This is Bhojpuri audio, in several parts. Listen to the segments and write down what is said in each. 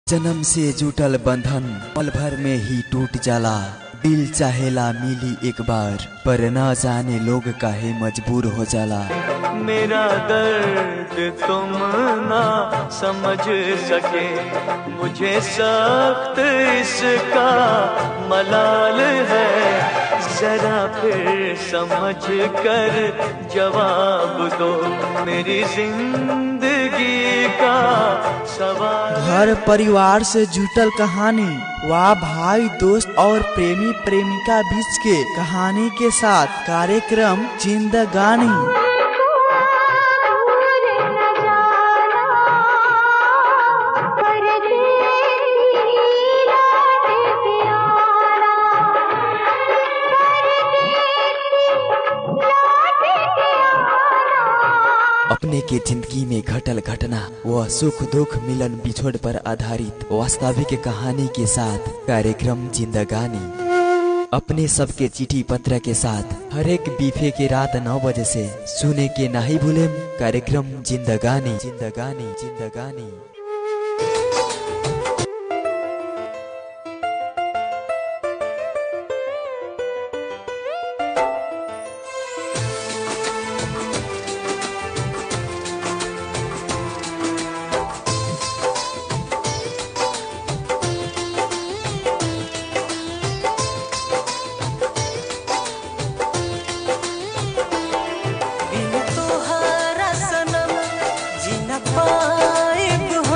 जन्म से जुटल बंधन पल भर में ही टूट जाला। दिल चाहेला मिली एक बार, पर न जाने लोग काहे मजबूर हो जाला। मेरा दर्द तुम ना समझ सके, मुझे सख्त इसका मलाल है। जरा फिर समझ कर जवाब दो, मेरी जिंदगी का सवाल। घर परिवार से जुटल कहानी वाह भाई दोस्त और प्रेमी प्रेमिका बीच के कहानी के साथ कार्यक्रम जिंदगानी। अपने के जिंदगी में घटल घटना व सुख दुख मिलन बिछोड़ पर आधारित वास्तविक कहानी के साथ कार्यक्रम जिंदगानी। अपने सबके चिट्ठी पत्र के साथ हर एक बीफे के रात 9 बजे से सुने के नहीं भूले कार्यक्रम जिंदगानी जिंदगानी जिंदगानी। तो हरा सनम जी न पाएब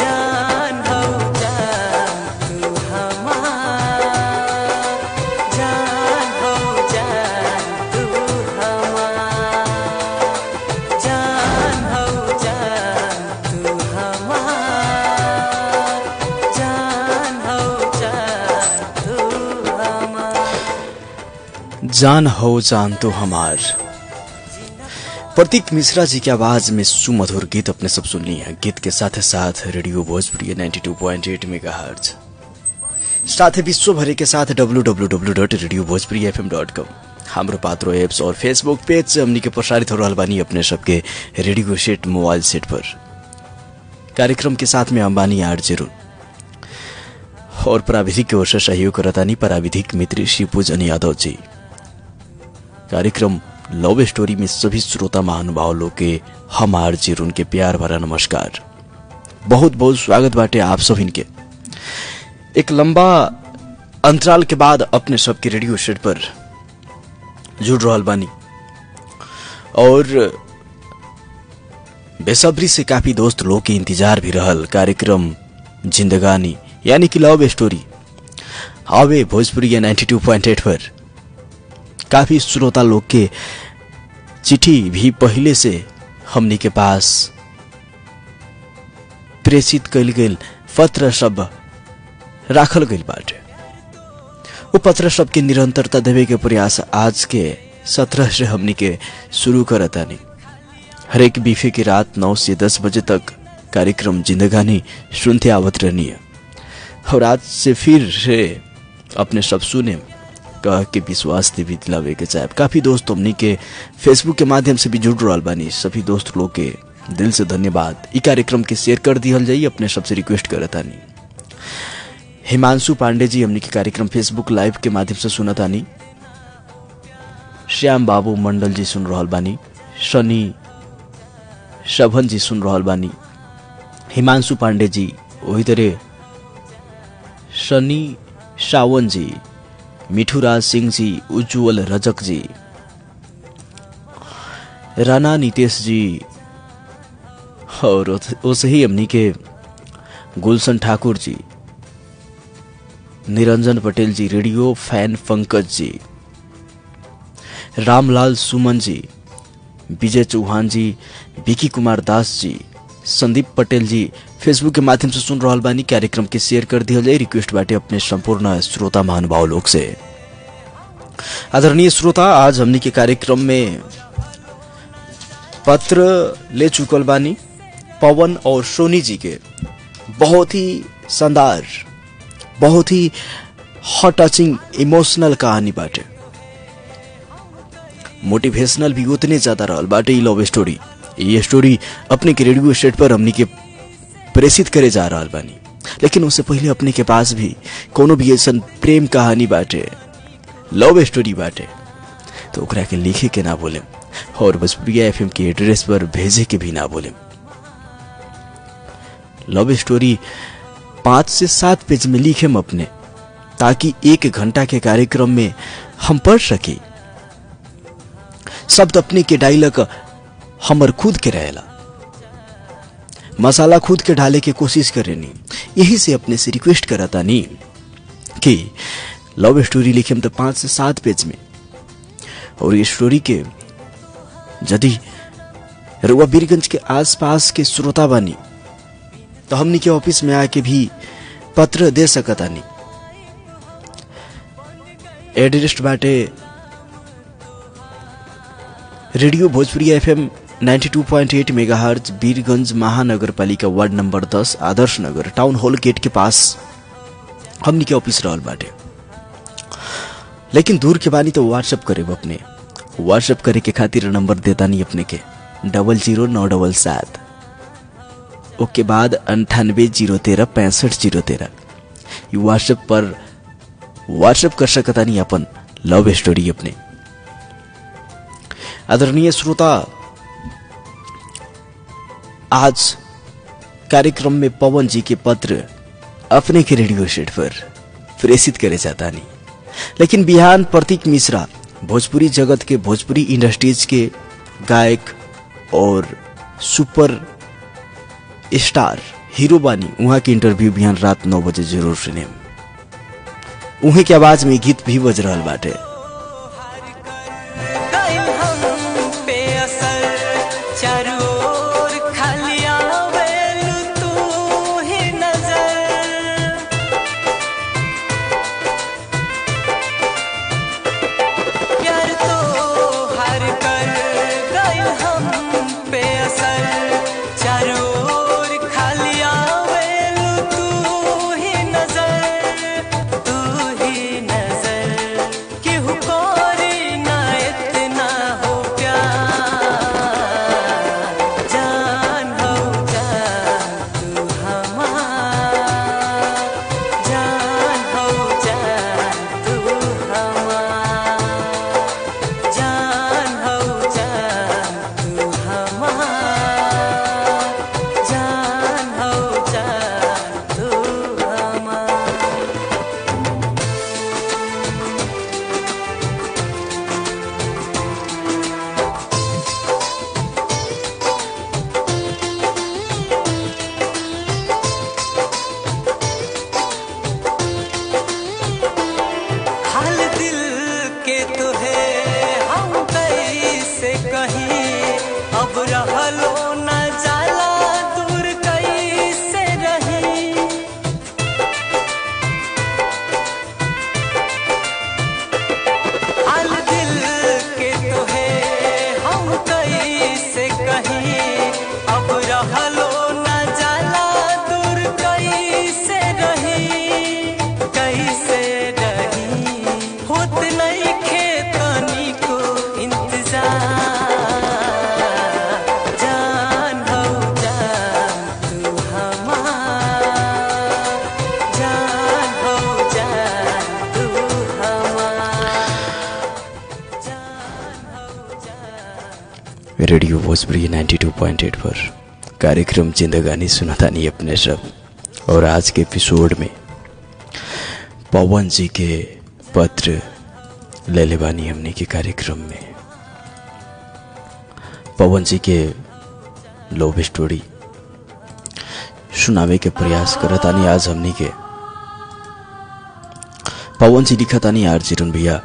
जान हो जान तू हमार, जान हो जान तू हमार, जान हो जान तू हमार, जान हो जान तू हमार। जान हो जान तो हमार। प्रतीक मिश्रा जी की आवाज में सुमधुर गीत अपने सब सुन लिए हैं। गीत के साथ साथ रेडियो भोजपुरी 92.8 मेगाहर्ट्ज, साथ ही विश्व भर के साथ www.radiobhojpurifm.com, हाम्रो पात्रो एप्स और फेसबुक पेज से हमनी के प्रसारित हो रहा बानी अपने सबके रेडियो सेट मोबाइल सेट पर। कार्यक्रम के साथ में अंबानी आर जरूर और प्राविधिक की ओर से सहयोग करतानी प्राविधिक मित्र शिवपूजन यादव जी। कार्यक्रम लव स्टोरी में सभी श्रोता महानुभाव लोग के हम आरजे उनके प्यार भरा नमस्कार, बहुत बहुत स्वागत बाटे आप सभी के। एक लंबा अंतराल के बाद अपने सबके रेडियो सेट पर जुड़ रहल बानी और बेसब्री से काफी दोस्त लोग के इंतजार भी रहल कार्यक्रम जिंदगानी यानी कि लव स्टोरी हवे भोजपुरी 92.8 पर। काफी श्रोता लोग के चिट्ठी भी पहले से हमनी के पास प्रेषित कल गई पत्र सब राखल गई बाटे। वो पत्र सब के निरंतरता देवे के प्रयास आज के 17 से हमनी के शुरू करतानी। हरेक बीफे की रात 9 से 10 बजे तक कार्यक्रम जिंदगानी सुनते आवत रहनी है और आज से फिर से अपने सब सुने कह के विश्वास भी दिलावे के चाहे। काफी दोस्त हमनी के फेसबुक के माध्यम से भी जुड़ रहा बानी। सभी दोस्त लोग के दिल से धन्यवाद। ई कार्यक्रम के शेयर कर दिहल जाई अपने सबसे रिक्वेस्ट करतानी। हिमांशु पांडे जी हमनी के कार्यक्रम फेसबुक लाइव के माध्यम से सुनतानी। श्याम बाबू मंडल जी सुन रहल बानी। शनि शभन जी सुन रहल बानी। हिमांशु पांडे जी वही तरह शनि सावन जी, मिठुराज सिंह जी, उज्जवल रजक जी, राणा नितेश जी और उसे ही हमनी के गुलशन ठाकुर जी, निरंजन पटेल जी, रेडियो फैन पंकज जी, रामलाल सुमन जी, विजय चौहान जी, विकी कुमार दास जी, संदीप पटेल जी फेसबुक के माध्यम से सुन रहल बानी। कार्यक्रम के शेयर कर दिया जाए रिक्वेस्ट बाटे अपने संपूर्ण श्रोता महानुभाव लोग से। आदरणीय श्रोता, आज हमनी के कार्यक्रम में पत्र ले चुकल बानी पवन और सोनी जी के। बहुत ही शानदार, बहुत ही हार्ट टचिंग इमोशनल कहानी बाटे। मोटिवेशनल भी उतने ज्यादा रहल बाटे। ई लव स्टोरी, ये स्टोरी अपने के रेडियो सेट पर हमनी के प्रेषित करे जा रहा बानी। लेकिन उससे पहले अपने के पास भी कोनो भी ऐसा प्रेम कहानी बाटे, लव स्टोरी बाटे, तो ओकरा के लिखे के ना बोले और भोजपुरिया एफएम के एड्रेस पर भेजे के भी ना बोले। लव स्टोरी 5 से 7 पेज में लिखे हम अपने, ताकि 1 घंटा के कार्यक्रम में हम पढ़ सके। शब्द अपने के डायलॉग हमर खुद के रहेला, मसाला खुद के डाले के कोशिश करेनी। यही से अपने से रिक्वेस्ट कराता नहीं कि लव स्टोरी लिखे हम तो 5 से 7 पेज में। और ये स्टोरी के यदि रुआ बीरगंज के आसपास के श्रोता बानी तो हमनी के ऑफिस में आके भी पत्र दे सकता नहीं। एड्रेस बाटे radio Bhojpuri FM 92.8 megahertz, Birgunj महानगर पालिका ward number 10, Adarsh Nagar, town hall gate के पास हमनी के ऑफिस रहल बाटे। लेकिन दूर के बानी तो व्हाट्सएप करे अपने। व्हाट्सएप करे के खातिर नंबर देता नहीं अपने के 00977, उसके बाद 9801365013। व्हाट्सएप पर व्हाट्सएप कर सकता नहीं अपन लव स्टोरी अपने। आदरणीय श्रोता, आज कार्यक्रम में पवन जी के पत्र अपने के रेडियो सेट पर प्रेषित करे जाता नहीं। लेकिन बिहान प्रतीक मिश्रा भोजपुरी जगत के, भोजपुरी इंडस्ट्रीज के गायक और सुपर स्टार हीरो बानी उहाँ के इंटरव्यू बिहान रात 9 बजे जरूर सुने। उहे के आवाज में गीत भी बज रहल बाटे। रेडियो भोजपुरी 92.8 पर कार्यक्रम जिंदगानी सुनातानी अपने सब। और आज के एपिसोड में पवन जी के पत्र ले लेवानी हमने के कार्यक्रम में पवन जी के लव स्टोरी सुनावे के प्रयास करतानी। आज हमने के पवन जी लिखतानी, आर जीरन भैया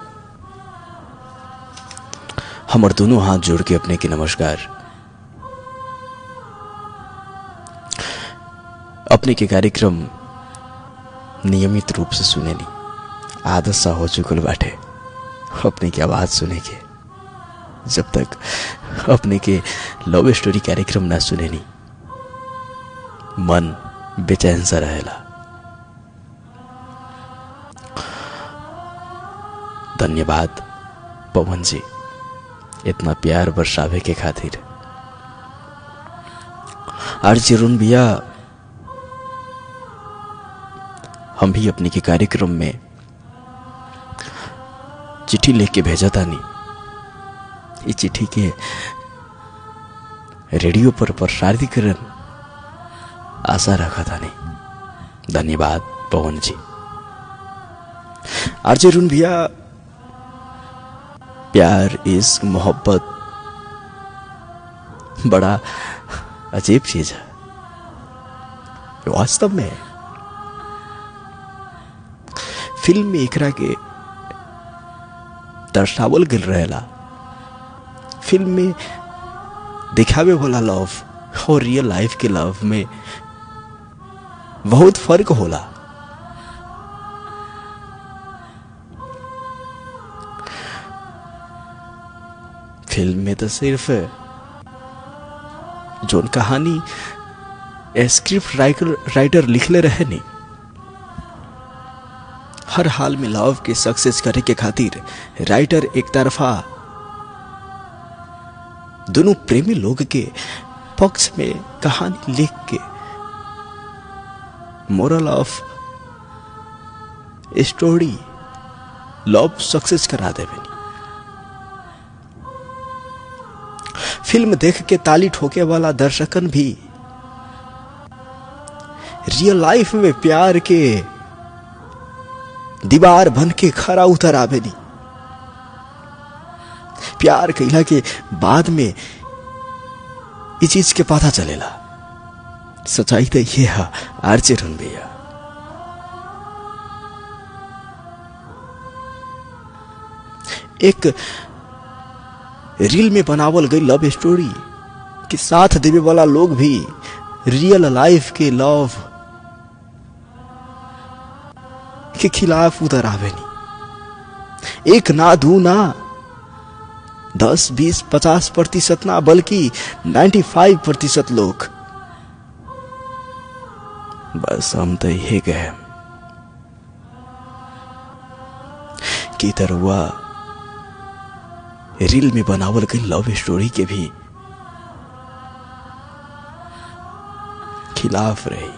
हमर दोनों हाथ जोड़ के अपने के नमस्कार। अपने के कार्यक्रम नियमित रूप से सुने नी, आदत सा हो चुकल बाटे अपने की आवाज सुने के। जब तक अपने के लव स्टोरी कार्यक्रम ना सुने नी मन बेचैन सा रहेला। धन्यवाद पवन जी इतना प्यार बरसावे के खातिर। अर्जुन भैया हम भी अपने के कार्यक्रम में चिट्ठी लिख के भेजा था नहीं, ये चिट्ठी के रेडियो पर प्रसारितकरण आशा रखा था नहीं। धन्यवाद पवन जी। अर्जुन भैया प्यार इश्क मोहब्बत बड़ा अजीब चीज है वास्तव में। फिल्म में एकरा के दर्शावल गल रहेला, फिल्म में दिखावे वाला लव और रियल लाइफ के लव में बहुत फर्क होला। फिल्म में तो सिर्फ जोन कहानी स्क्रिप्ट राइटर लिखले रहे नहीं, हर हाल में लव के सक्सेस करे के खातिर राइटर एक तरफा दोनों प्रेमी लोग के पक्ष में कहानी लिख के moral of story love success करा देवे। फिल्म देख के ताली ठोके वाला दर्शकन भी रियल लाइफ में प्यार के दीवार बन के खरा उतर आवे नी। प्यार कइला के बाद में इस चीज के पता चलेला सच्चाई तो ये है आरजे रुन भैया। एक रील में बनावल गई लव स्टोरी के साथ देवे वाला लोग भी रियल लाइफ के लव के खिलाफ उतर आवे नहीं। एक ना दू ना 10, 20, 50% ना बल्कि 95% लोग बस हम तो यही कहे कि तरवा रील में बनावल गई लव स्टोरी के भी खिलाफ रही,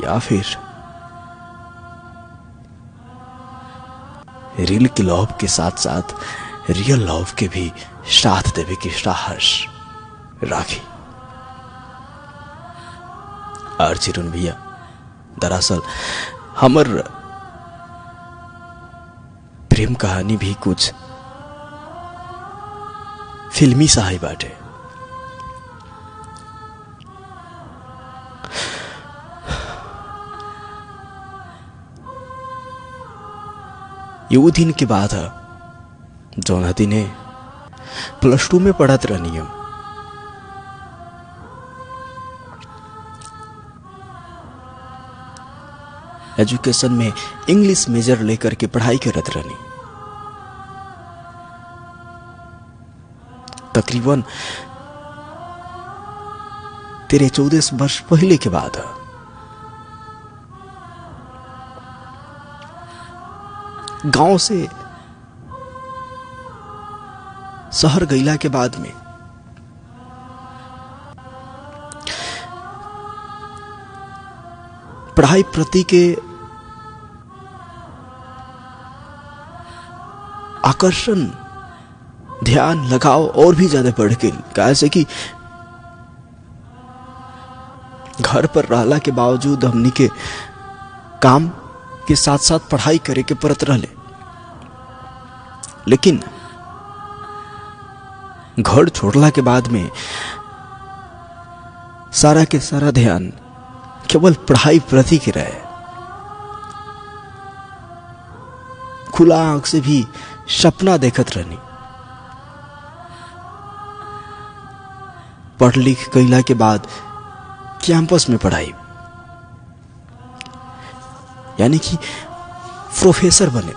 या फिर रील के लव के साथ साथ रियल लव के भी साथ देवे की साहस राखी। आरजे रुन भैया दरअसल हमर प्रेम कहानी भी कुछ फिल्मी सा ही बाटे। ये वो दिन की बात है जौन दिने +2 में पढ़त रहनी हम। एजुकेशन में इंग्लिश मेजर लेकर के पढ़ाई करत रहनी। तकरीबन 13-14 वर्ष पहले के बाद है। गांव से शहर गईला के बाद में पढ़ाई प्रति के आकर्षण ध्यान लगाओ और भी ज्यादा बढ़ गई। कैसे कि घर पर रहला के बावजूद हमनी के काम के साथ साथ पढ़ाई करे के परत रहले, लेकिन घर छोड़ला के बाद में सारा के सारा ध्यान केवल पढ़ाई प्रति के रहे। खुला आंख से भी सपना देखत रहनी। पढ़ लिख कैला के बाद कैंपस में पढ़ाई, यानी कि प्रोफेसर बने,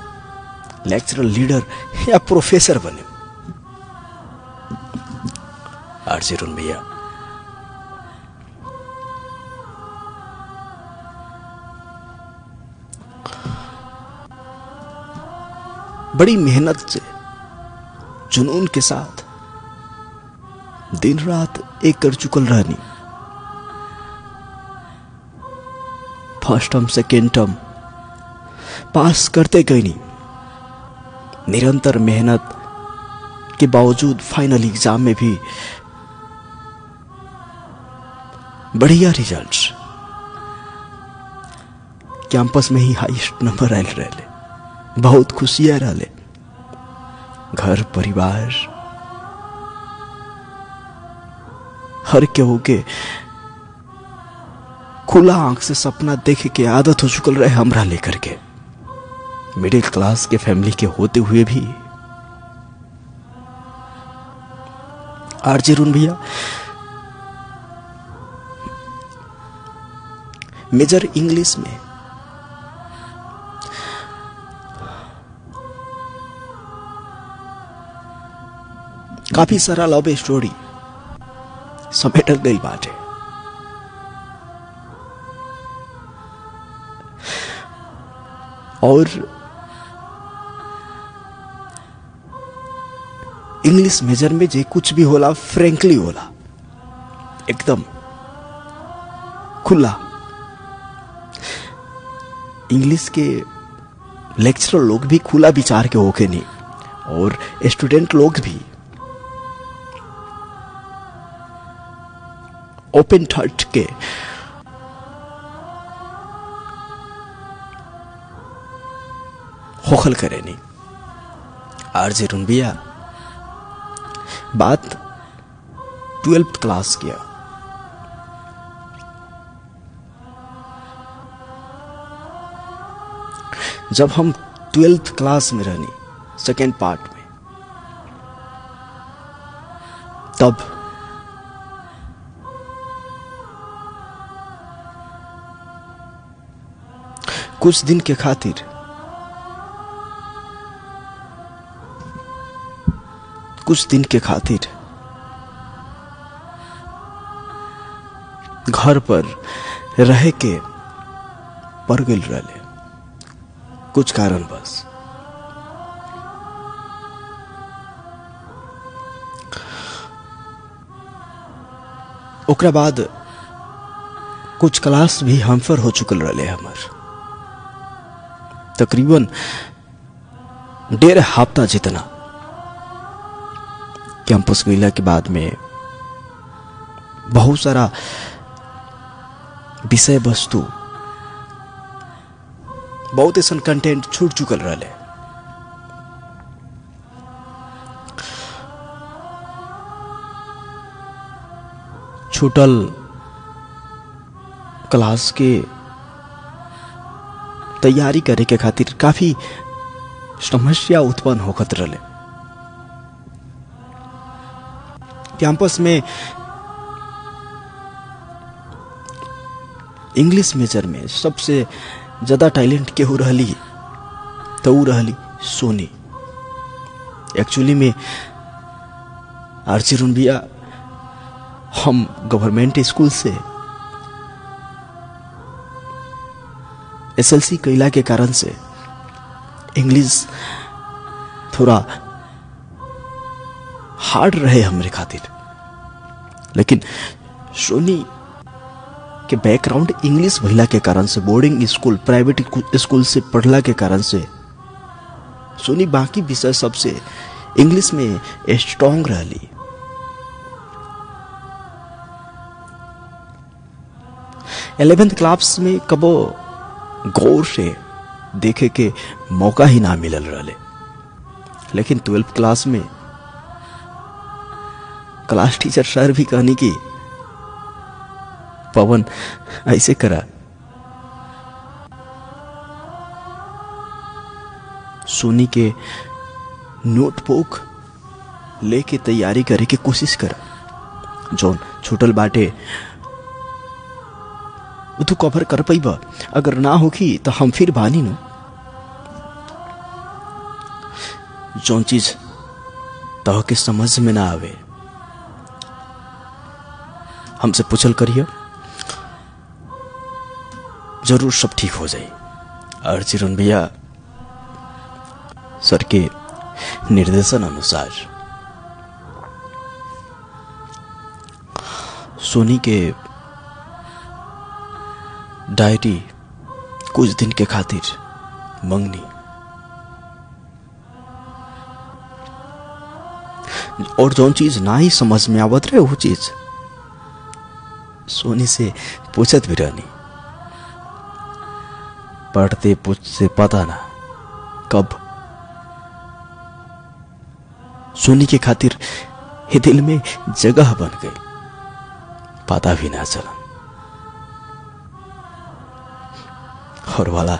लेक्चरर लीडर या प्रोफेसर बने। आरजे रुन भैया बड़ी मेहनत से जुनून के साथ दिन रात एक कर चुकल रहनी। फर्स्ट टर्म सेकेंड टर्म पास करते गई नहीं। निरंतर मेहनत के बावजूद फाइनल एग्जाम में भी बढ़िया रिजल्ट्स, कैंपस में ही हाईएस्ट नंबर आयल रहे। बहुत खुशियां रहे। घर परिवार हर के होके खुला आंख से सपना देखे के आदत हो चुकल रहे हमरा लेकर के। मिडिल क्लास के फैमिली के होते हुए भी आरजे रुन भैया मेजर इंग्लिश में काफी सारा लव स्टोरी समेटल गई बात है। और इंग्लिश मेजर में जे कुछ भी होला फ्रैंकली होला, एकदम खुला। इंग्लिश के लेक्चरर लोग भी खुला विचार के होके नहीं, और स्टूडेंट लोग भी ओपन हार्ट के होखल करे नहीं। आरजे रुन भैया बात 12th क्लास किया। जब हम 12th क्लास में रहनी, सेकेंड पार्ट में, तब कुछ दिन के खातिर घर पर रह के पड़ गई रहे, कुछ कारण बस। ओकरा बाद कुछ क्लास भी हमफर हो चुकल रहे हमार, तकरीबन 1.5 हफ्ता जितना। कैंपस गईला के बाद में बहुत सारा विषय वस्तु, बहुत ऐसा कंटेंट छूट चुकल रहे। छूटल क्लास के तैयारी करे के खातिर काफी समस्या उत्पन्न होखत रहे। कैंपस में इंग्लिश मेजर में सबसे ज्यादा टैलेंट केहू रहली तो ऊ रहली सोनी। एक्चुअली में आरची रुनबिया हम गवर्नमेंट स्कूल से एसएलसी कैला के कारण से इंग्लिश थोड़ा हार्ड रहे हमरे खातिर, लेकिन सोनी के बैकग्राउंड इंग्लिश भइला के कारण से, बोर्डिंग स्कूल प्राइवेट स्कूल से पढ़ला के कारण से सोनी बाकी विषय सबसे इंग्लिश में स्ट्रांग रहली। इलेवेंथ क्लास में कबो गौर से देखे के मौका ही ना मिलल रहे, लेकिन 12th क्लास में क्लास टीचर सर भी कहनी कि पवन ऐसे करा। सोनी के नोटबुक लेके तैयारी करे के कोशिश करा, जोन छूटल बाटे तू कवर कर पाइबा, अगर ना होगी तो हम फिर बानी नु। जोन चीज तो के समझ में ना आवे हमसे पूछल करिए, जरूर सब ठीक हो जाए। आरची रुनबिया सर के निर्देशन अनुसार सोनी के डायरी कुछ दिन के खातिर मंगनी, और जौन चीज ना ही समझ में आवत रहे वो चीज सोनी से पूछत भी रहनी। पढ़ते पूछते पता ना कब सोनी के खातिर ये दिल में जगह बन गई, पता भी ना चला। और वाला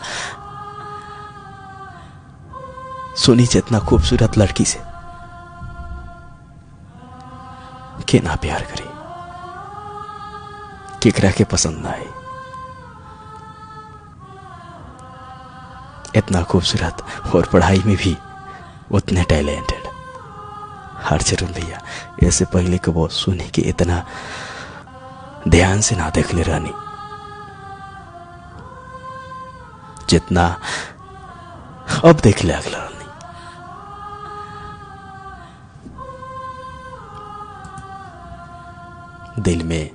सोनी जितना खूबसूरत लड़की से के ना प्यार करे, केकरा के पसंद ना आए। इतना खूबसूरत और पढ़ाई में भी उतने टैलेंटेड आरची रुनबिया ऐसे पहले को वो सोनी के इतना ध्यान से ना देख ले रानी, जितना अब देख ले अगला रानी। दिल में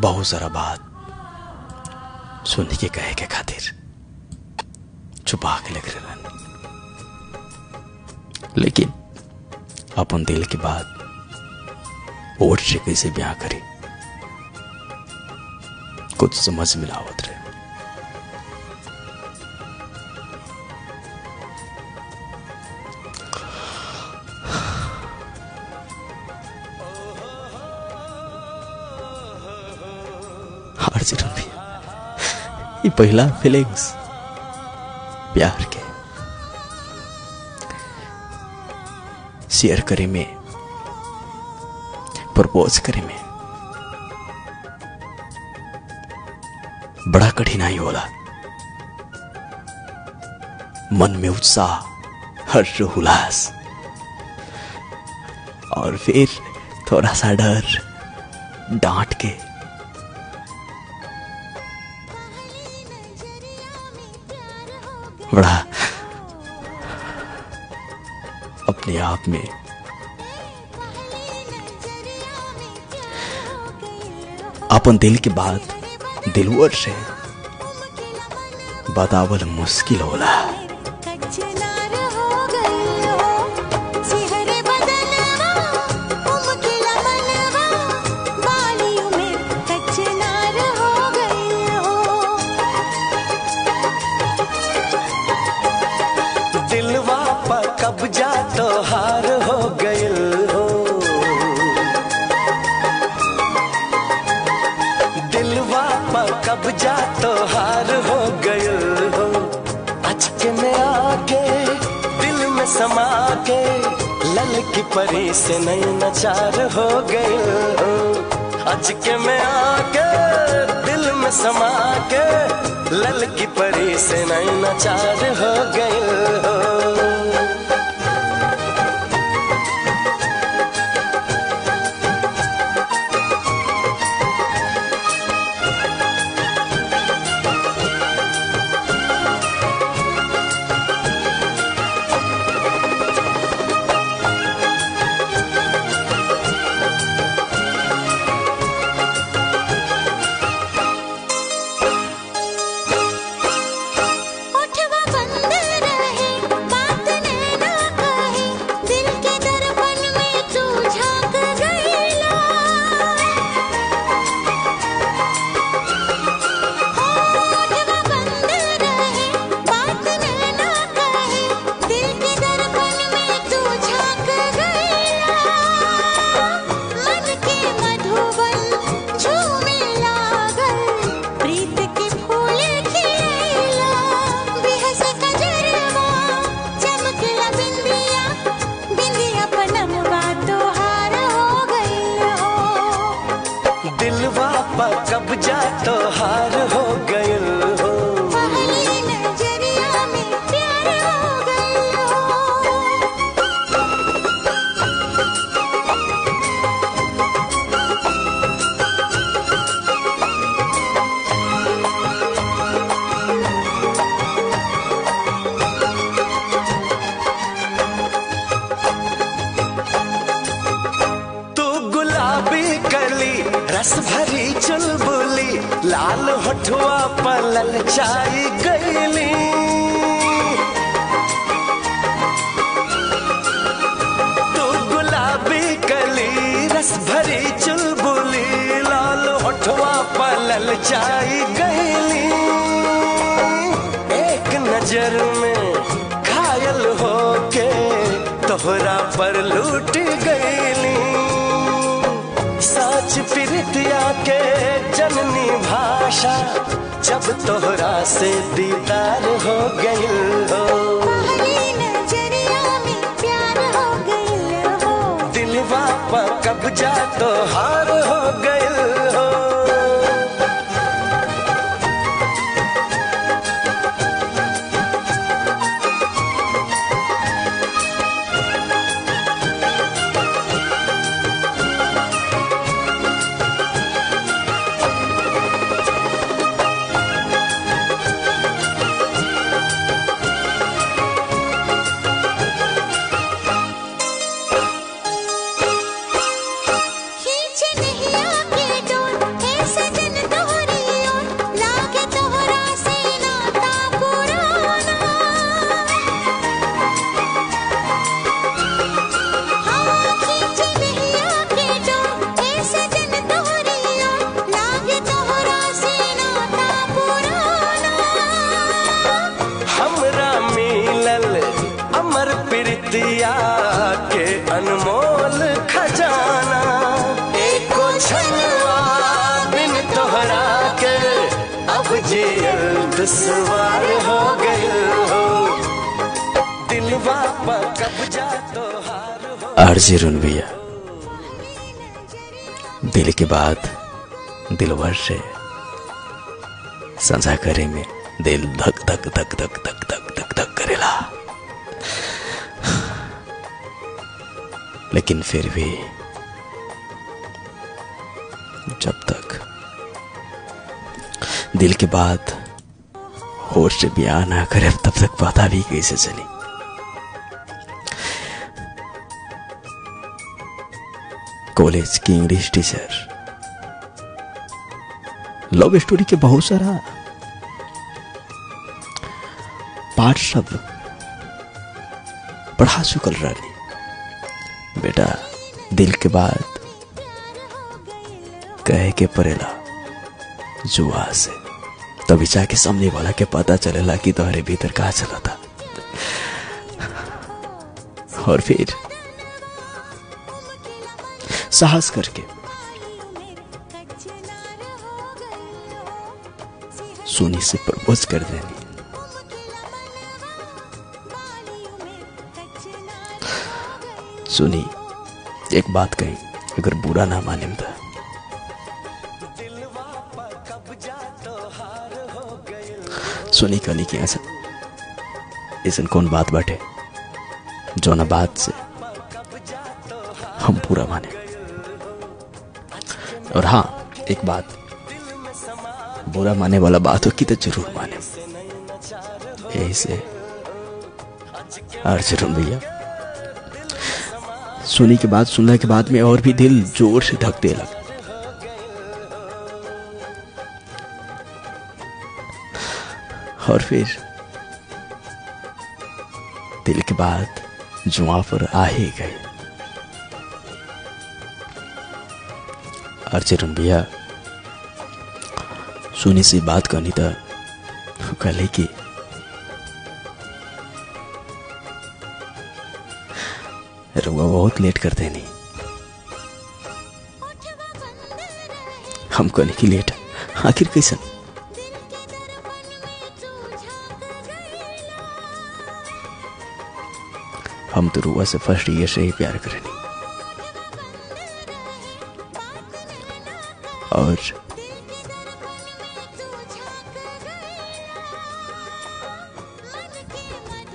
बहुत सारा बात सुनने के कहे के खातिर छुपा के लग रहे, लेकिन अपन दिल की बात और से कैसे ब्याह करे कुछ समझ में आवत रहे। रुपया ये पहला फीलिंग्स प्यार के शेयर करे में, प्रपोज करे में बड़ा कठिनाई होला। मन में उत्साह, हर्ष, उल्लास और फिर थोड़ा सा डर, डांट के बड़ा अपने आप में अपन दिल की बात दिलवर से बतावल मुश्किल होला। कब्जा तो हार हो गइल हो, दिलवा पर कब्जा तो हार हो गइल हो। अचके में आके दिल में समा के ललकी परी से नई नचार हो गइल हो। अचके में आके दिल में समा के ललकी परी से नई नचार हो गइल हो। कब्जा तो हार हो गइल हो, पहली नजरिया में प्यार हो गइल हो। तू गुलाबी कली रस भरी चुलबुली, लाल होठवा पर ललचाई गईली। तू गुलाबी कली रस भरी चुलबुली, लाल होठवा पर ललचाई गईली। एक नजर में घायल होके तोहरा पर लूट गईली। सच प्रीतिया के जननी भाषा जब तोहरा से दीदार हो गइल हो, पहली नजरिया में प्यार हो गइल हो। दिलवा पर कब्जा तो हार हो गइल हो। दिया के अनमोल खजाना, एको छनवा बिन तोहरा के दुश्वार हो गई हो दिलवा पर कब्जा तो हार हो। आरजे रुन भैया दिल के बाद दिलवर से संजा करे में दिल धक धक धक धक धक धक धक धक करेला, लेकिन फिर भी जब तक दिल के बाद होश से बयान ना करे तब तक पता भी कैसे चली। कॉलेज की इंग्लिश टीचर लव स्टोरी के बहुत सारा पाठ सब पढ़ा चुकल रही। बेटा दिल के बाद कहे के परेला जुआ से, तभी जाके सामने वाला के पता चलेला कि तुम्हारे भीतर कहा चला था। और फिर साहस करके सोनी से प्रपोज कर देनी। सोनी एक बात कही, अगर बुरा ना माने तो सोनी कहनी कि ऐसा कौन बात बाटे जो ना बात से हम पूरा माने। और हाँ एक बात, बुरा माने वाला बात हो कि तो जरूर माने। यही से आरजे रुन भैया सोनी की बात सुनने के बाद में और भी दिल जोर से धकने लगा। और फिर दिल के बाद जुआ पर आ ही गए। आरजे रुन भैया सोनी से बात करनी था, कहले कि रुआ बहुत लेट करते नहीं। हम कहने की लेट आखिर कैसा? हम तो रुआ से फर्स्ट ईयर से ही प्यार करेंगे और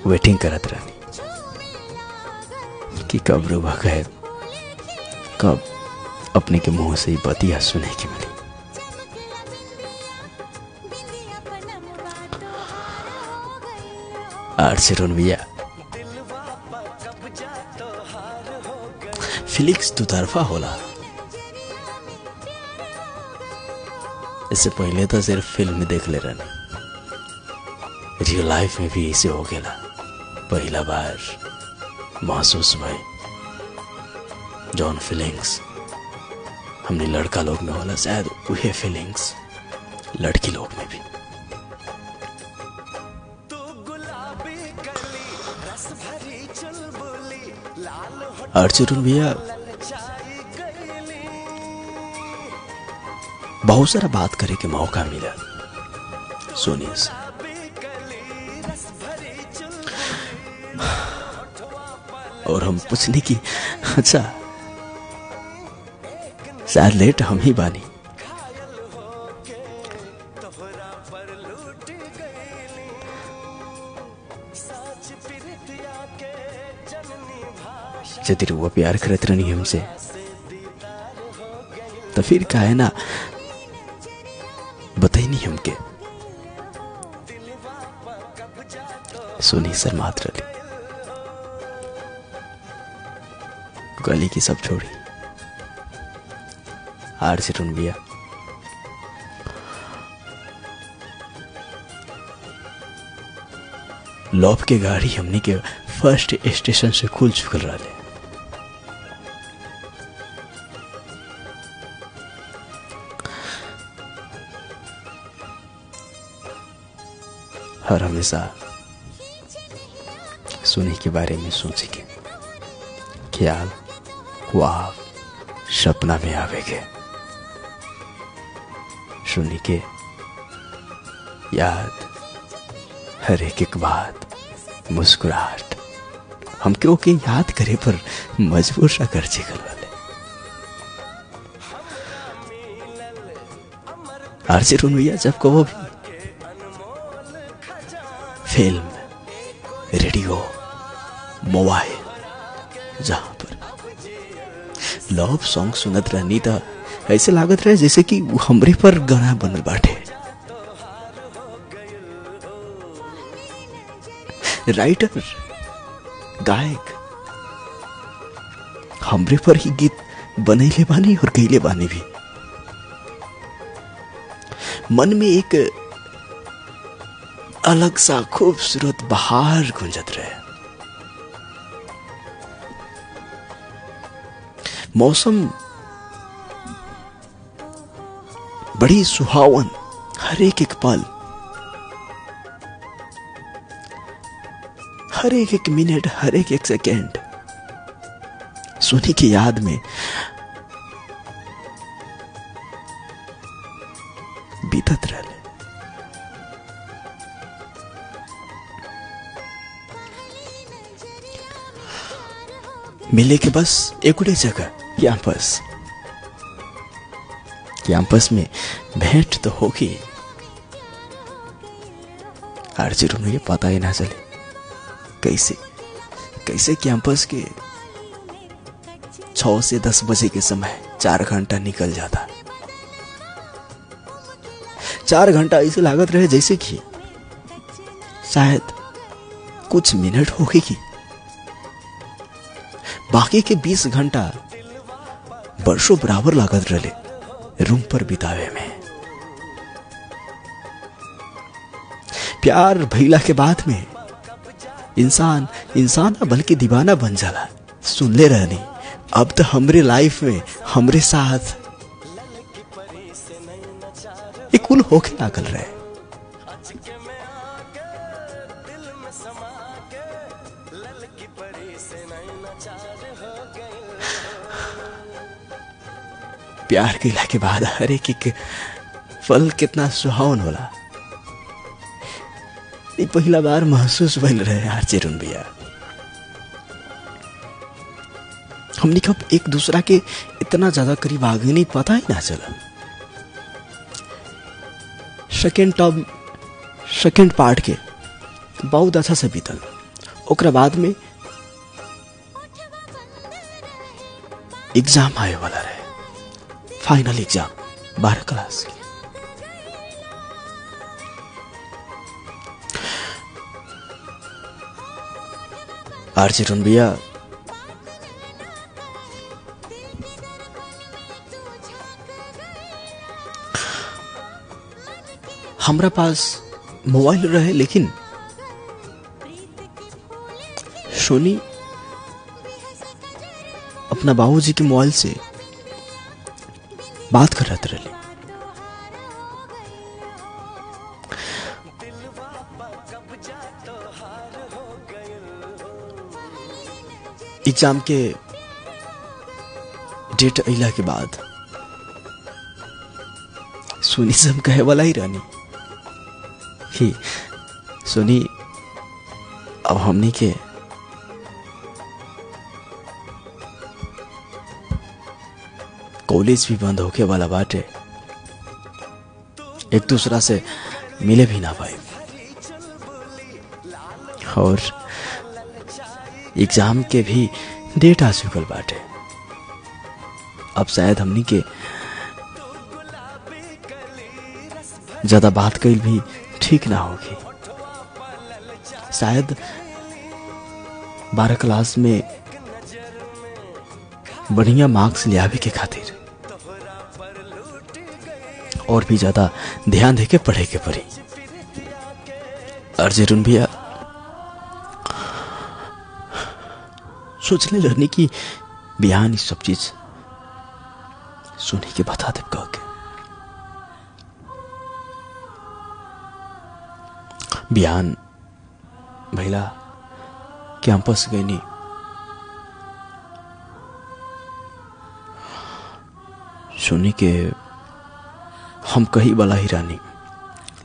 वेटिंग करत रहनी कि कब रुआ कहे, कब अपने के मुंह से ही बतिया सुने की मिली। आरजे रुन भैया फीलिंग्स दो तरफा होला। इससे पहले तो सिर्फ फिल्म में देख ले रहना, रियल लाइफ में भी ऐसे हो गया। पहला बार महसूस भाई जॉन फीलिंग्स हमने लड़का लोग में होला, शायद वही फीलिंग्स लड़की लोग में भी। आरजे रुन भैया बहुत सारा बात करे के मौका मिला सोनी से। और हम पूछने की अच्छा शायद लेट हम ही बानी। यदि वो प्यार करत रहनी हमसे तो फिर काहे ना बताई नहीं हमके। सोनी शर्मात रही, गली की सब छोड़ी। आरजे रुन भैया लव के गाड़ी हमने के फर्स्ट स्टेशन से खुल चुकल रहे। हर हमेशा सोनी के बारे में सोचे के ख्याल ख्वाब सपना में आवेगे। सोनी के याद हर एक बात मुस्कुराहट हम क्यों के याद करे पर मजबूर सा कर जिगल वाले। आरजे रुनैया जब कहो भी फिल्म, रेडियो, मोबाइल जहां पर लव सॉन्ग सुनत रहनी था, ऐसे लागत रहे जैसे कि वो हमरे पर गाना बनल बाटे। राइटर, गायक हमरे पर ही गीत बनैले बानी और गईले बानी भी। मन में एक अलग सा खूबसूरत बहार गुंजत रहे। मौसम बड़ी सुहावन, हर एक पल, हर एक मिनट, हर एक सेकेंड सोनी की याद में बीतत रहे। मिले के बस एकुड़े जगह कैंपस। कैंपस में भेंट तो होगी, आरजे रुनैया पता ही ना चले कैसे कैसे कैंपस के 6 से 10 बजे के समय 4 घंटा निकल जाता। 4 घंटा ऐसे लागत रहे जैसे कि शायद कुछ मिनट होगी। बाकी के 20 घंटा वर्षों बराबर लागत रहे रूम पर बितावे में। प्यार भइला के बाद में इंसान ना बल्कि दीवाना बन जाला। सुन ले रहनी, अब तो हमरे लाइफ में हमरे साथ एक कुल होके लागल रहे। प्यार कैला के बाद हर एक पल कितना सुहावन होला, ये पहला बार महसूस भइल रहे आरजे रुनैया। हमने कब एक दूसरा के इतना ज्यादा करीब आ गए नहीं पता ही ना चला। सेकेंड पार्ट के बहुत अच्छा से बीतल। ओकरा बाद में एग्जाम आए वाला रहे, फाइनल एग्जाम 12 क्लास की। आरजे रुनैया हमरा पास मोबाइल रहे, लेकिन सोनी अपना बाबूजी के मोबाइल से बात कर रहे रहे। एग्जाम के डेट अइला के बाद सोनी से हम कहे वाला ही रहनी कि सोनी अब हमनी के कॉलेज भी बंद होके वाला बाटे, एक दूसरा से मिले भी ना पाए और एग्जाम के भी डेट आ चुकल बाटे। अब शायद हमनी के ज्यादा बात कईल भी ठीक ना होगी। शायद 12 क्लास में बढ़िया मार्क्स ले आवे के खातिर और भी ज्यादा ध्यान देके पढ़े के पड़ी। आरजे रुनैया सोचने लगने की बिहान सब चीज सोनी के बता दे कह के। बिहान भैला कैंपस गई नहीं, सोनी के हम कही वाला ही रानी,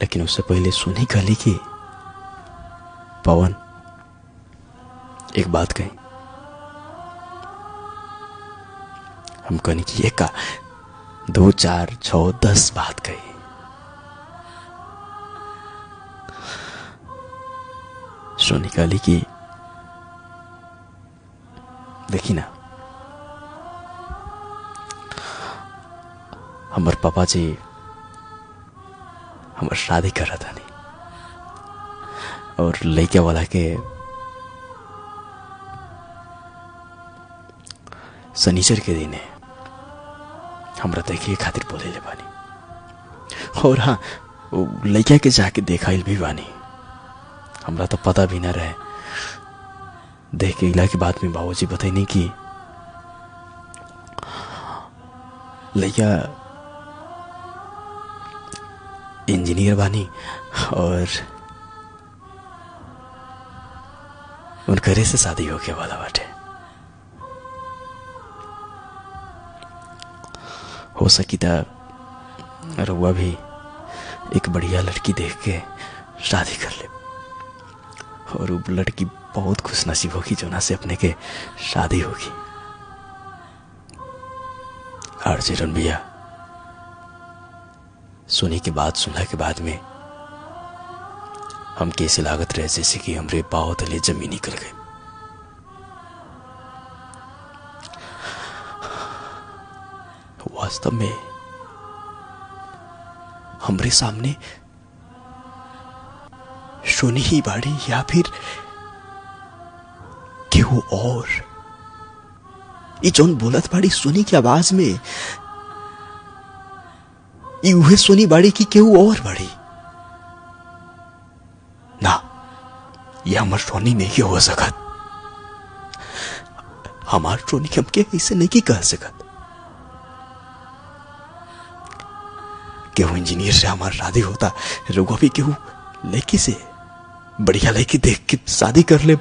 लेकिन उससे पहले सोनी कहली कि पवन एक बात कही, हम कहनी कि एक का 2 4 6 10 बात कही। सोनी कहली कि देखी ना, हमार पापा जी हमार शादी कर रहा था नहीं, और लड़के वाला के शनिचर के दिन हमरा देखे खातिर बोले ले बानी। और हाँ, लड़का के जाके देखाइल भी बानी, हमरा तो पता भी ना रहे। देख के इला के बाद में बाबूजी बताइने कि लड़का इंजीनियर बानी और उनकरे से शादी होके वाला बाटे। हो सकी था रउआ भी एक बढ़िया लड़की देख के शादी कर ले, और वो लड़की बहुत खुश नसीब होगी जो ना से अपने के शादी होगी। अर्जुन भैया सोनी की बात सुनने के बाद में हम कैसे लागत रहे जैसे कि हमरे पांव तले जमीन निकल गई। वास्तव में हमरे सामने सोनी ही बाड़ी या फिर केहू और? ये जौन बोलत बाड़ी सोनी की आवाज में, ये उहे सोनी बाड़ी की केहू और बाड़ी? ना, ये हमार सोनी नहीं हो सकत। हमार सोनी के हमके ऐसे नहीं कह सकत। केहू इंजीनियर से हमार शादी होता, रोगो भी केहू लड़की से बढ़िया लड़की देख के शादी कर ले।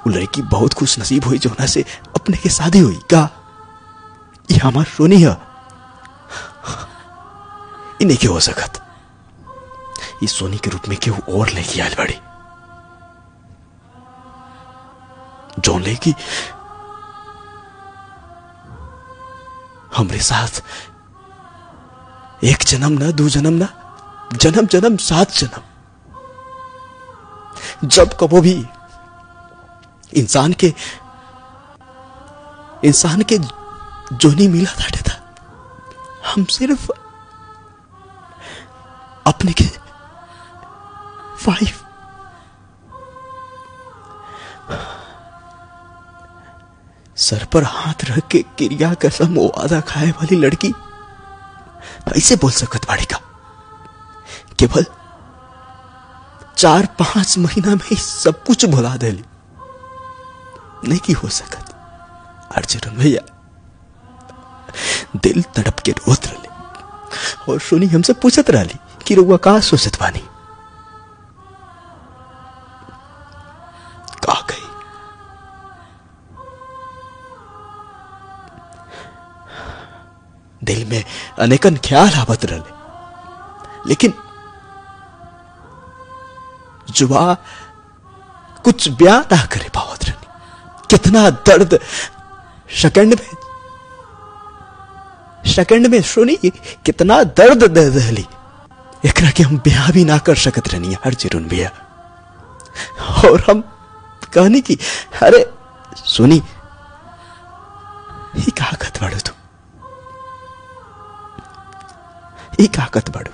वो लड़की बहुत खुश नसीब हुई जोना से अपने के शादी हुई का? ये हमार सोनी है, इन्हें क्यों हो सकत? ये सोनी के रूप में क्यों और लड़की आयल बड़ी? जो लड़की हमरे साथ एक जन्म ना, 2 जन्म ना, जन्म जन्म 7 जन्म, जब कबो भी इंसान के जोनी मिला था, हम सिर्फ अपने के 5 सर पर हाथ रख के क्रिया कसम वादा खाए वाली लड़की ऐसे बोल सकत बाड़ी का? केवल 4-5 महीना में ही सब कुछ भुला देली? नहीं की हो सकत। अर्जुन भैया दिल तड़प के रोत रहे, और सोनी हमसे पूछत रही कि रउआ का सोचत बानी? का कही? दिल में अनेकन ख्याल आवत रहे, लेकिन जुबा कुछ बयान ना करे पावत रही। कितना दर्द सेकंड में सोनी कितना दर्द दे दहली, एकरा के हम ब्याह भी ना कर सकत रहनी अर्जुन भैया। और हम कहनी कि अरे सोनी ही काकत बाड़ू तू, ही काकत बाड़ू।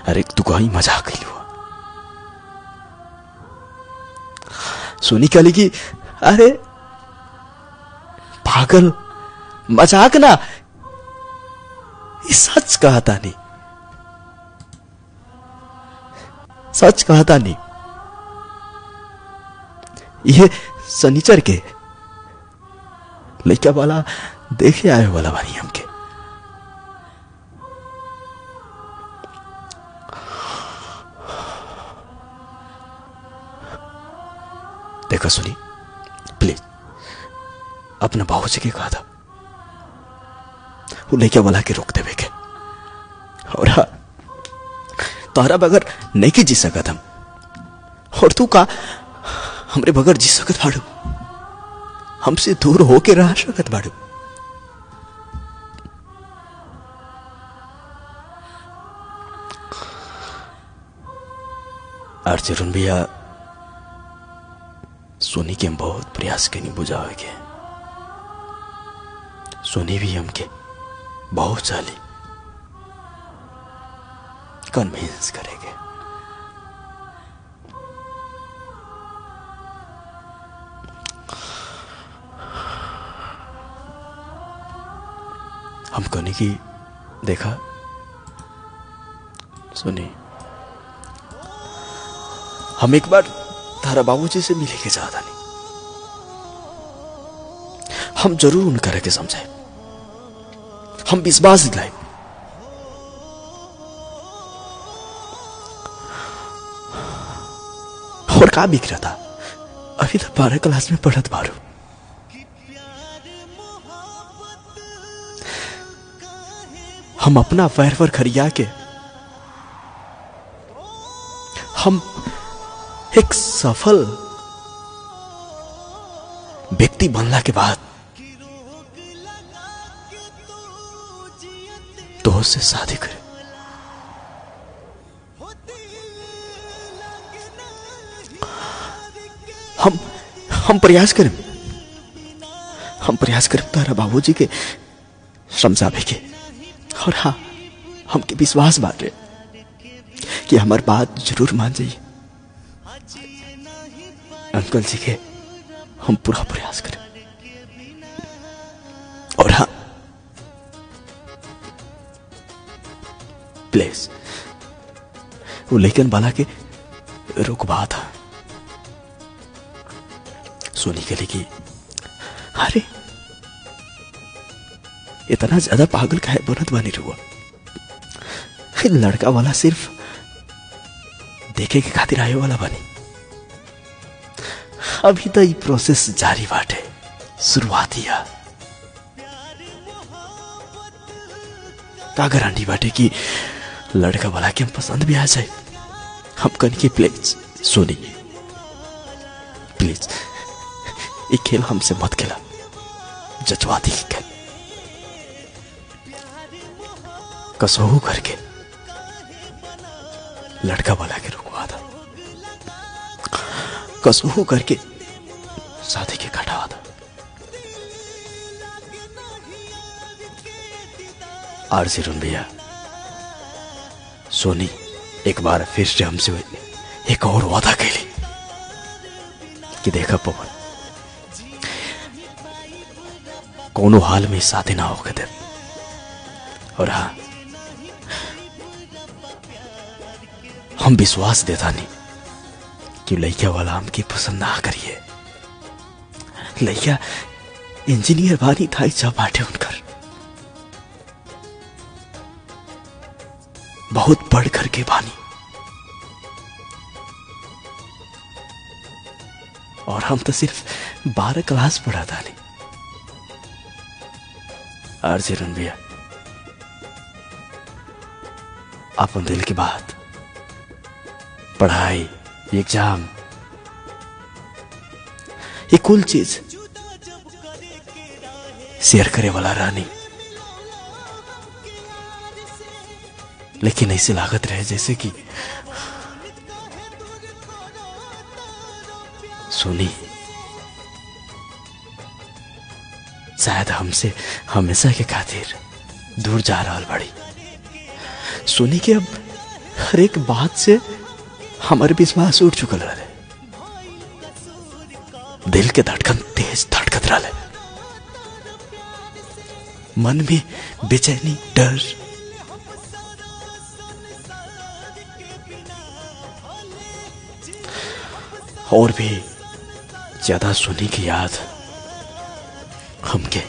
अरे तू कहीं मजाक ही हुआ। सोनी कहली कि अरे पागल, मजाक ना, ये सच कहता नहीं, सच कहता नहीं। ये सनीचर के लड़का वाला देखे आए वाला बानी हमके। देखो सुनी, प्लीज अपना बाबूजी के कहा था वो लड़का वाला के रोक देवे के। और हाँ, तोहरा बगैर नहीं की जी सकत हम, और तू का हमरे बगैर जी सकत बाड़ू, हमसे दूर होके रह सकत बाड़ू। अर्जुन भैया सोनी के हम बहुत प्रयास करी बुझावे के, सोनी भी हमके बहुत चाली कन्विंस करेंगे। हम कहने की देखा सुनी, हम एक बार तारा बाबूजी से मिले के चाहता नहीं, हम जरूर उनका रह के समझाए, हम विश्वास दिलाए। और का बिक रहा था, अभी तो 12 क्लास में पढ़त बारू। हम अपना पैर खरिया के हम एक सफल व्यक्ति बनला के बाद तो से शादी करे। हम प्रयास करें, हम प्रयास करें तारा बाबूजी के समझावे के, और हाँ हमके विश्वास बाटे कि हमार बात जरूर मान जाइए। अंकल जी के हम पूरा प्रयास करें, और हाँ प्लीज वो लेकिन वाला के रुकवा था। सोनी के लिए अरे इतना ज्यादा पागल काहे बनत बानी रुआ, लड़का वाला सिर्फ देखे के खातिर आए वाला बनी। अभी तो ये प्रोसेस जारी बाटे, शुरुआती है। का गारंटी बाटे कि लड़का वाला के हम पसंद भी आ जाए। हम कन की प्लीज सोनी प्लीज ये खेल हमसे मत खेला, जजवाती की खेल कसोहू करके लड़का वाला के रुकवा था, कसोहू करके शादी के कटावा था। अर्जुन भैया सोनी एक बार फिर से हमसे एक और वादा कैली कि देखा पवन कोनो हाल में शादी ना होके दे, और हाँ हम विश्वास देता नहीं कि लड़किया वाला हमकी पसंद ना करिए। लड़किया इंजीनियर बानी था, इच्छा बाटे उनकर बहुत बढ़ कर के बानी, और हम तो सिर्फ 12 क्लास पढ़ा था नहीं। अर्जुन भैया अपन दिल की बात, पढ़ाई, एग्जाम, ये कुल चीज शेयर करे वाला रानी, लेकिन ऐसे लागत रहे जैसे कि सोनी शायद हमसे हमेशा के खातिर दूर जा रहा बड़ी। सोनी के अब हर एक बात से हमारे विश्वास उठ चुकल रहे, दिल के धड़कन तेज धड़कत रहे, मन में बेचैनी, डर, और भी ज्यादा सोनी की याद हमके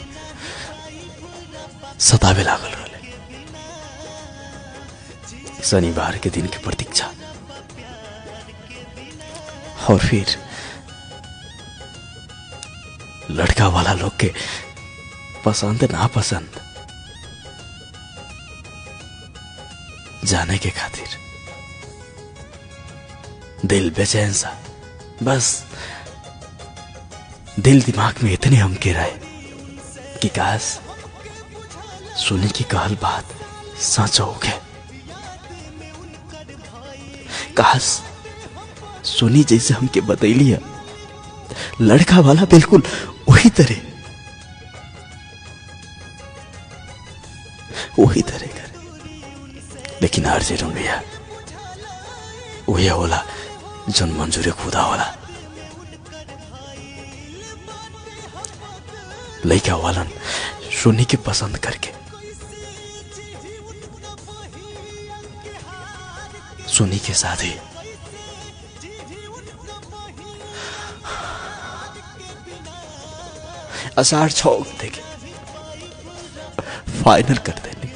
सतावे लागल रहे। शनिवार के दिन की प्रतीक्षा, और फिर लड़का वाला लोग के पसंद ना पसंद जाने के खातिर दिल बेचैन सा, बस दिल दिमाग में इतने हमके रहे कि काश सोनी की कहल बात सच हो गए। काश सोनी जैसे हमके बतैली है लड़का वाला बिल्कुल वही तरह करे। लेकिन आरजे भैया वही होला जन मंजूरी खुदा होला। लड़का वालन सोनी के पसंद करके सोनी के साथ ही आषाढ़ 6 देखे फाइनल कर देने।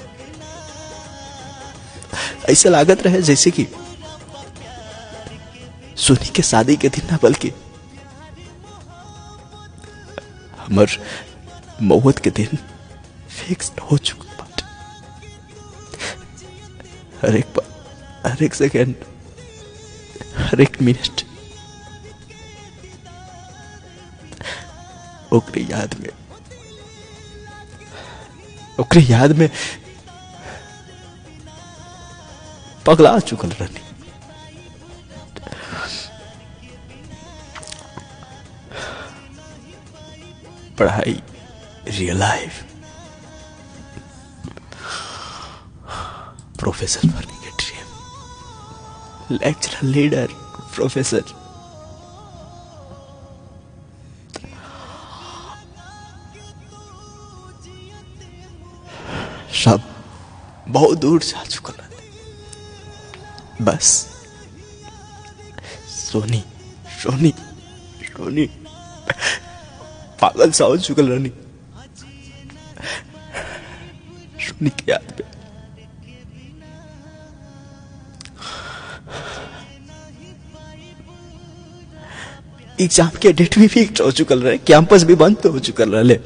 ऐसे लागत रहे जैसे कि सोनी के शादी के दिन ना बल्कि हमर मौत के दिन फिक्स हो चुका बात। हर एक सेकेंड, हर एक मिनट ओकरे याद में पगला चुकल रहनी। पढ़ाई, रियल लाइफ, प्रोफेसर बनने के ड्रीम, लेक्चरर, लीडर, प्रोफेसर, सब बहुत दूर जा चुका है। बस सोनी सोनी सोनी पागल सा हो चुकल रहनी सोनी की याद में। एग्जाम के डेट भी फिक्स हो चुकल रहे, कैंपस भी बंद हो चुकल रहे।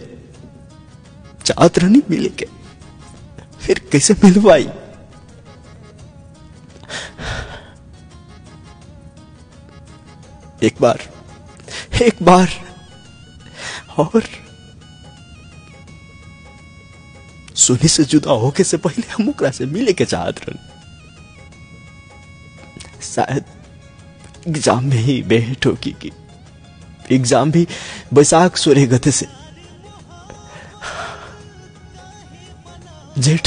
चाहत रहनी मिले के, फिर कैसे मिल पाई? एक बार और सोनी से जुदा होके से पहले हम ओकरा से मिले के चाहत रहनी। शायद एग्जाम में ही भेंट होगी कि एग्जाम भी बैसाख 16 गते से जेठ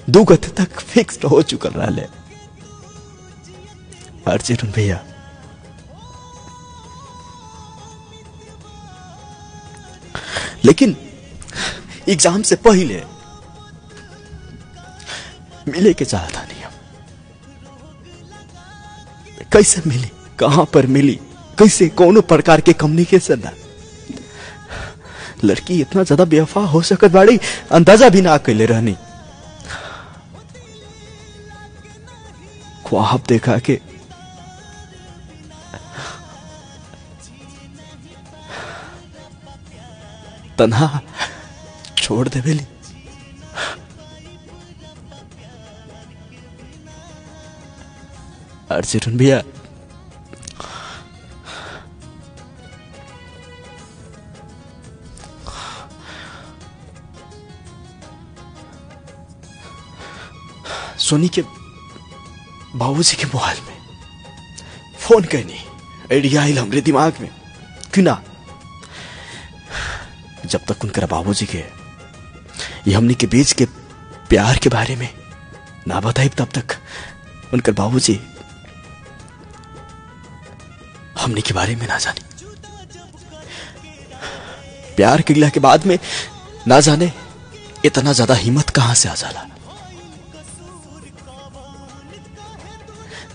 2 गते तक फिक्स हो चुका रहा है। अर्जुन भैया लेकिन एग्जाम से पहले मिले के चाहता नहीं हम। कैसे मिली, कहां पर मिली, कैसे, कौन प्रकार के कम्युनिकेशन ना। लड़की इतना ज्यादा बेवफा हो सकत बाड़ी अंदाजा भी ना कैले रहनी। ख्वाब देखा के तन्हा छोड़ देवेली। अर्जुन भैया सोनी के बाबूजी के मोबाइल में फोन करनी आइडिया आइल हमरे दिमाग में क्यों ना। जब तक उनकर बाबूजी के ये हमनी के बीच के प्यार के बारे में ना बताई तब तक उनकर बाबूजी हमनी के बारे में ना जाने। प्यार किला के बाद में ना जाने इतना ज्यादा हिम्मत कहां से आ जाला।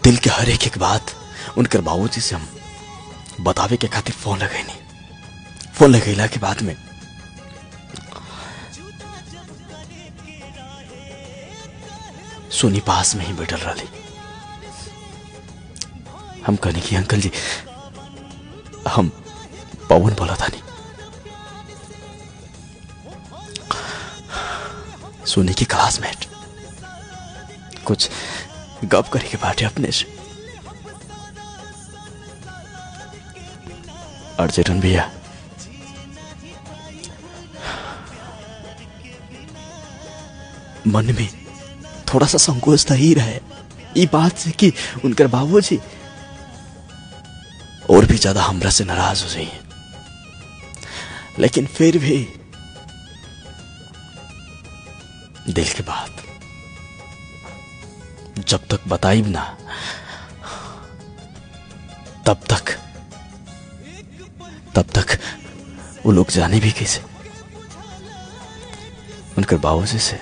दिल के हर एक बात उनकर बाबूजी से हम बतावे के खातिर फोन लगैनी। फोन लगैला के बाद में सोनी पास में ही बैठल रही। हम कहने की अंकल जी हम पवन बोला था नहीं। सोनी की क्लासमेट कुछ गप करे के बाटे अपने से। अर्जेरन भैया, मन में थोड़ा सा संकोच था ही रहे ये बात से कि उनकर बाबूजी और भी ज्यादा हमरा से नाराज हो जाइए, लेकिन फिर भी दिल की बात जब तक बताई ना तब तक वो लोग जाने भी कैसे। उनकर बाबूजी से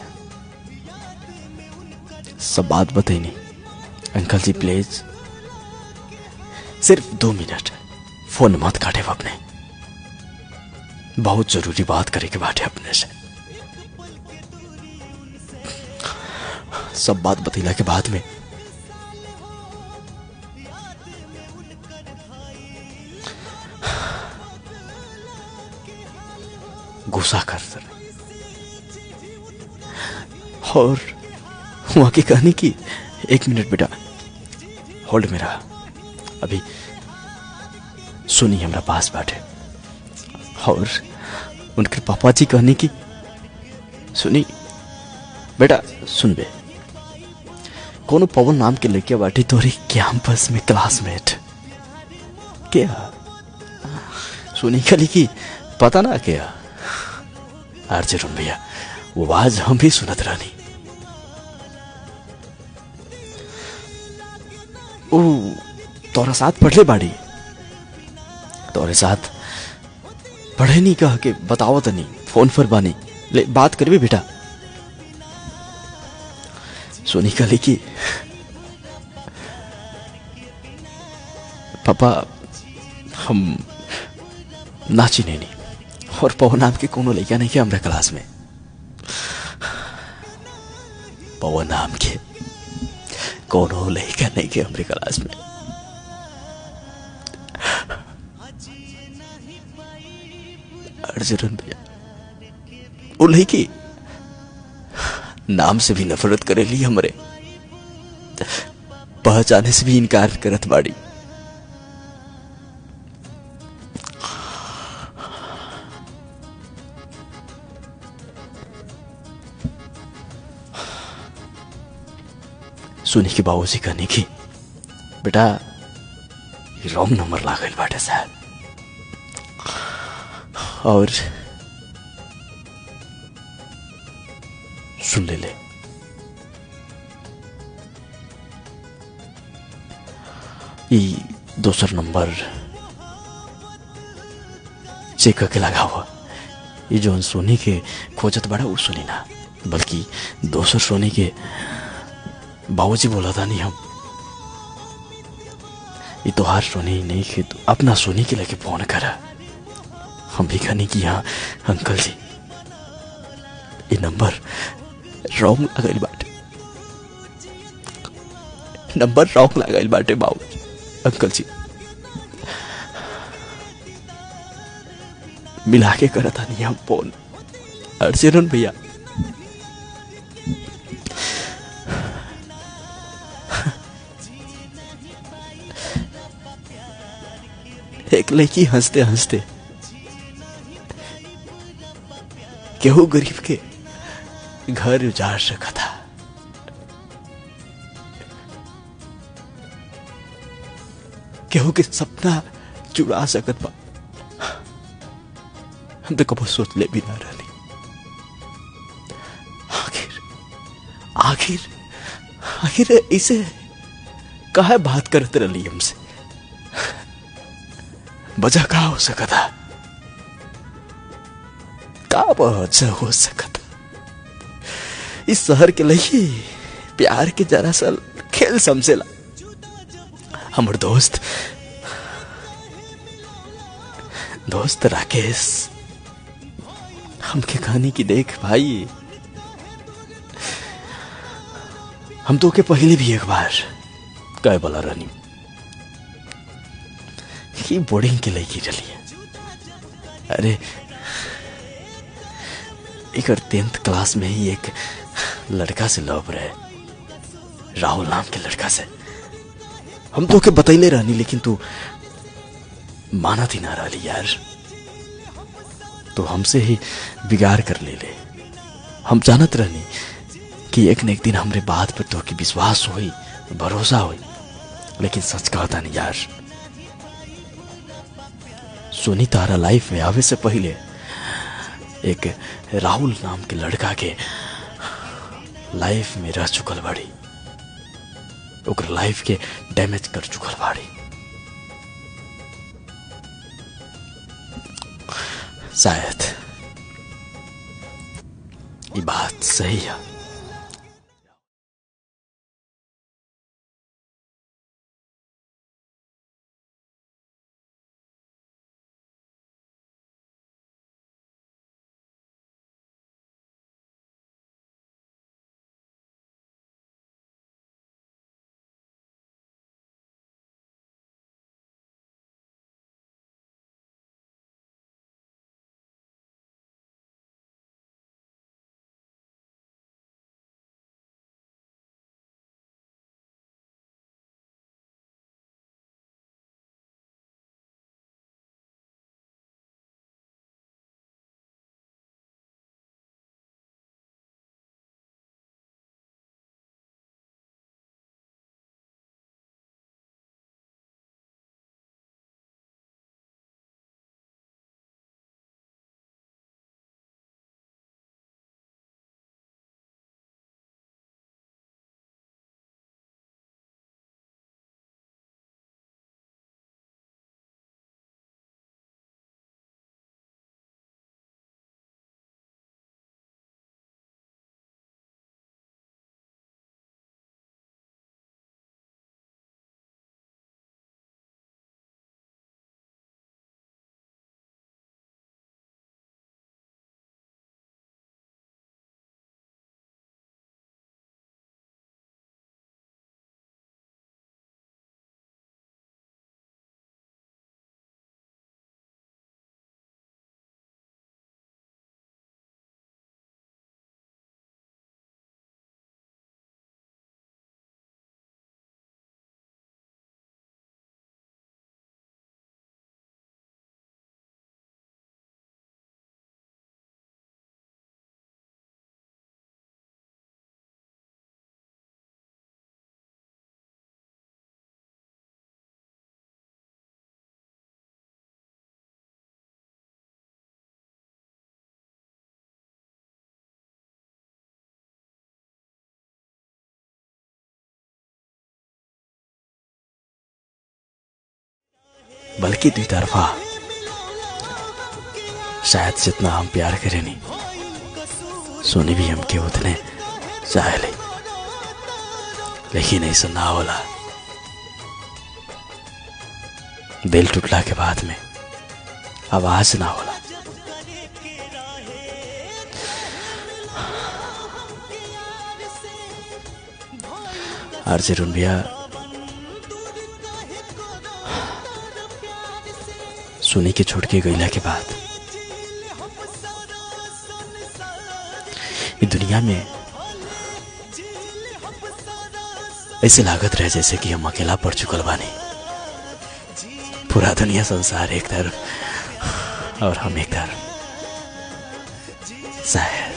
सब बात बताई नहीं। अंकल जी प्लीज सिर्फ 2 मिनट फोन मत काटे अपने, बहुत जरूरी बात करे के बाटे अपने से। सब बात बतैला के बाद में गुस्सा कर और वहां की कहानी की 1 मिनट बेटा होल्ड में रहा। अभी सुनी हमरा पास बैठे और उनके पापा जी कहने की सुनी बेटा सुन बे, कोनो पवन नाम के लड़किया बाटी तोरी कैंपस में क्लासमेट क्या सुनी खाली की पता ना क्या। अर्जुन भैया वो आवाज हम भी सुनत रहनी। ओ तोरा साथ पढ़ले बाड़ी, तोरे साथ पढ़े नहीं कह के बताओ तो नहीं फोन पर बानी ले बात करबे बेटा। सोनी कहली की पापा हम नाची नहीं और पवन नाम के कोनो लड़का नहीं के हमारे क्लास में। पवन नाम के कोनो लड़का नहीं के हमारे क्लास में। अर्जुन भैया वो लड़की नाम से भी नफरत करे ली, हमरे पहचाने से भी इनकार करत बाड़ी। सुनी के बाबूजी कहने की बेटा रॉन्ग नंबर लागल बाटे शायद, और सुन ले ये दूसरा नंबर चेक करके लगा हुआ। ये जो सोनी के खोजत बड़ा वो सुनी ना, बल्कि दूसर सोनी के बाबूजी बोला था नहीं हम ये तो हार सोनी नहीं कि तो अपना सोनी के लेके फोन करा। हम भी कहने की हाँ अंकल जी ये नंबर रॉन्ग लगाइल बाटे, नंबर रॉन्ग लगाइल बाटे बाबू अंकल जी मिला के करा था नहीं हम फोन। अर्जुन भैया एक लड़की हंसते हंसते केहू गरीब के घर उजाड़ सका था। केहू के सपना चुरा सकत बा, हम तो कबो सोच ले भी ना रही। आखिर इसे काहे बात करते रही हमसे, वजह का हो सका था, का वजह हो सका था। इस शहर के लिए प्यार के जरा सा खेल समझेला। हमर दोस्त राकेश हमके कहानी की देख भाई, हम तो के पहले भी एक बार कह बोला रहनी कि बोर्डिंग के लड़की रही है। अरे एक 10th क्लास में ही एक लड़का से लव रहे, राहुल नाम के लड़का से। हम तो के बतैले रहनी, लेकिन तू मानत ही ना रही यार, तो हमसे ही बिगाड़ कर ले ले। हम जानत रहनी कि एक न एक दिन हमरे बात पर तो की विश्वास होई, भरोसा होई, लेकिन सच कहता नहीं यार, सोनी तारा लाइफ में आवे से पहले एक राहुल नाम के लड़का के लाइफ में रह चुकल बाड़ी, ओकर लाइफ के डैमेज कर चुकल बाड़ी। शायद ये बात सही है। बल्कि दुई तरफा शायद जितना हम प्यार करें नहीं, सोनी भी हमके उतने चाहे ले, लेकिन ऐसा ना होला। दिल टूटला के बाद में आवाज ना होला। अर्जुन भैया सोनी के छोड़ के गईला के बाद ये दुनिया में ऐसे लागत रहे जैसे कि हम अकेला पड़ चुकल बानी। पूरा दुनिया संसार एक तरफ और हम एक तरफ। शायद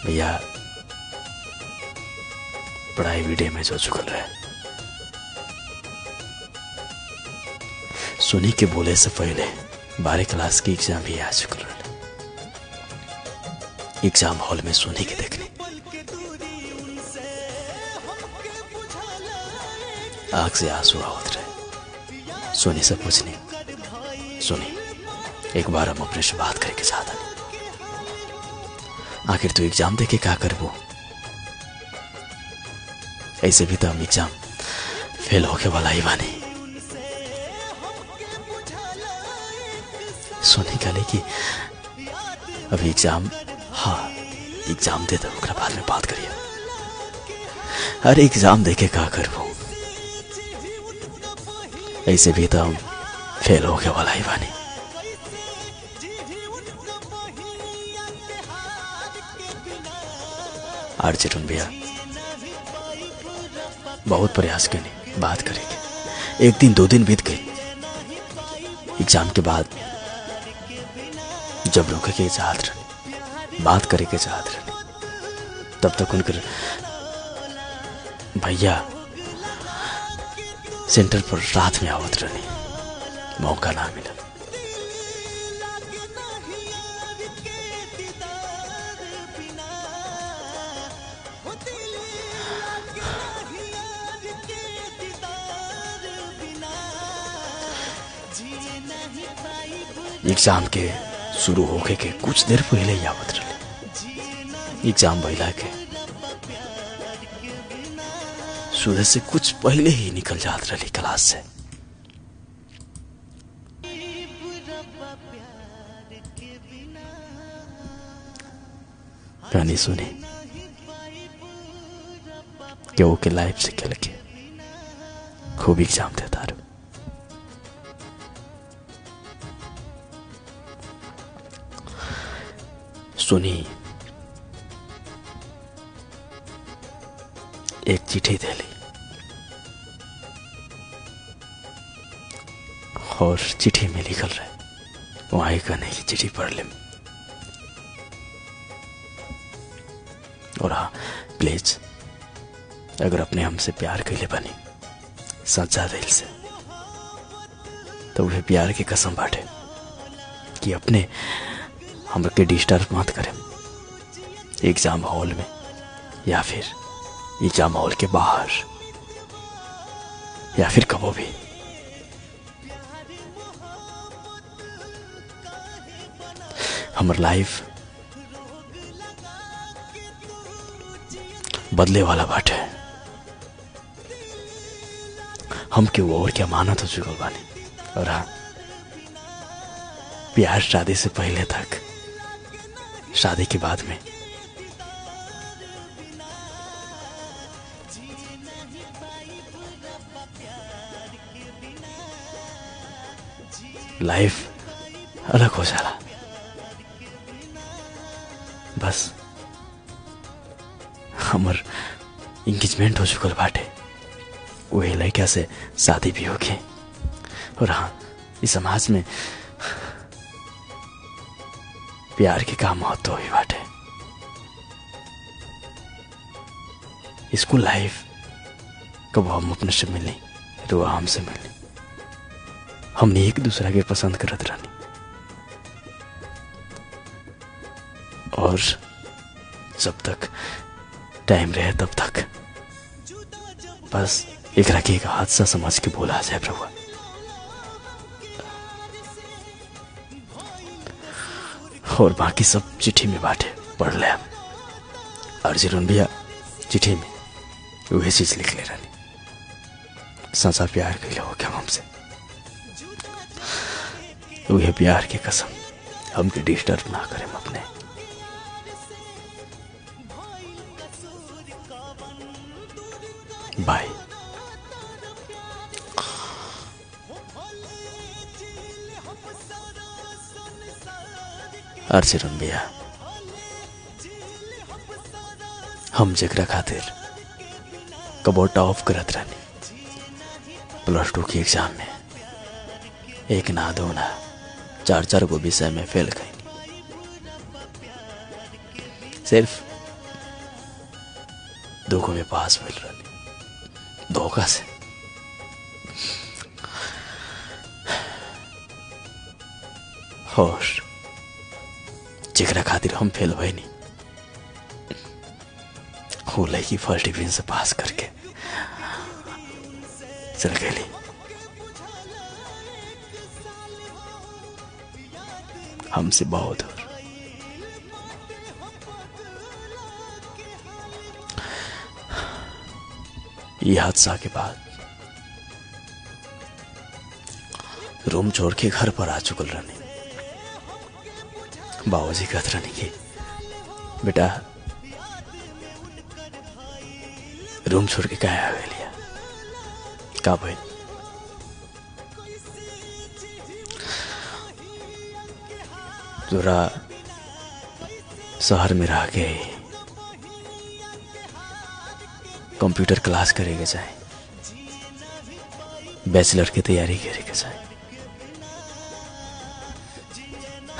भैया पढ़ाई भी डैमेज हो चुकल रहे। सोनी के बोले से पहले 12 क्लास की एग्जाम भी आ चुकल रहे। एग्जाम हॉल में सोनी के देखने आंख से आंसू आवत रहे। सोनी से पूछनी, सोनी एक बार हम अपने से बात करके चाहता नहीं, आखिर तू एग्जाम दे के क्या करबो? ऐसे भी तो हम एग्जाम फेल होके वाला ही बानी। सोनी कहले कि अभी एग्जाम, हाँ एग्जाम दे दो, ओकरा बाद में बात करिए। अरे एग्जाम दे के क्या करबो? ऐसे भी तो हम फेल होके वाला ही बानी। अर्जुन भैया बहुत प्रयास करी बात करेंगे। एक दिन 2 दिन बीत गए। एग्जाम के बाद जब रुके के चाहत रहे, बात करे के चाहत रहे, तब तक उनकर भैया सेंटर पर रात में आवत रहे, मौका ना मिला। एग्जाम के शुरू होके के कुछ देर पहले ही आवत रहे। एग्जाम भइला के सूरज से कुछ पहले ही निकल जात रही क्लास से। कहानी सुनी कि वो के लाइफ से खेल के खूब एग्जाम देता रहो। सुनी एक चिट्ठी देली और चिट्ठी में लिखल रहे, वहां कहने की चिट्ठी पढ़ ले। और हाँ प्लीज, अगर अपने हमसे प्यार कैले बनी सच्चा दिल से, तो वह प्यार की कसम बाटे कि अपने हम के डिस्टर्ब मत करें एग्जाम हॉल में या फिर एग्जाम हॉल के बाहर या फिर कबो भी। हमार लाइफ बदले वाला बाटे। हम के वो और क्या माना तो चुकल बानी। और हाँ, प्यार शादी से पहले तक, शादी के बाद में लाइफ अलग हो जाला। बस हमर इंगेजमेंट हो चुकल बाटे, वही लड़का से शादी भी होगी। और हाँ, इस समाज में प्यार के का महत्व हुई बाटे। स्कूल लाइफ कब हम अपने से मिलनी, रुआ हमसे मिलनी, हमने एक दूसरा के पसंद करत रहनी। और जब तक टाइम रहे तब तक बस एक रखे का हादसा समझ के बोला जाए प्रभु। और बाकी सब चिट्ठी में बाटे, पढ़ ले। अर्जुन भैया चिट्ठी में वही चीज लिख ले रही, सच्चा प्यार कैले हो क्या हमसे, वह प्यार की कसम हमके डिस्टर्ब ना करें अपने। बाय। अर्जुन भैया, हम जकरा खातिर कबो टॉप करत रहनी, +2 की एग्जाम में 1 ना 2 ना 4 गो विषय में फेल गई। सिर्फ 2 गो में पास मिल रही, धोखा से। और जेकरा खातिर हम फेल भई नहीं, वो लड़की फर्स्ट डिवीजन से पास करके चल गई। हमसे बहुत दूर। ये हादसा के बाद रूम छोड़ के घर पर आ चुकल रहने। बाबूजी कहते रहने की बेटा रूम छोड़ के क्या आ गया, का भाई तोरा शहर में रह के कंप्यूटर क्लास करेके चाहे, बैचलर की तैयारी करेके चाहे।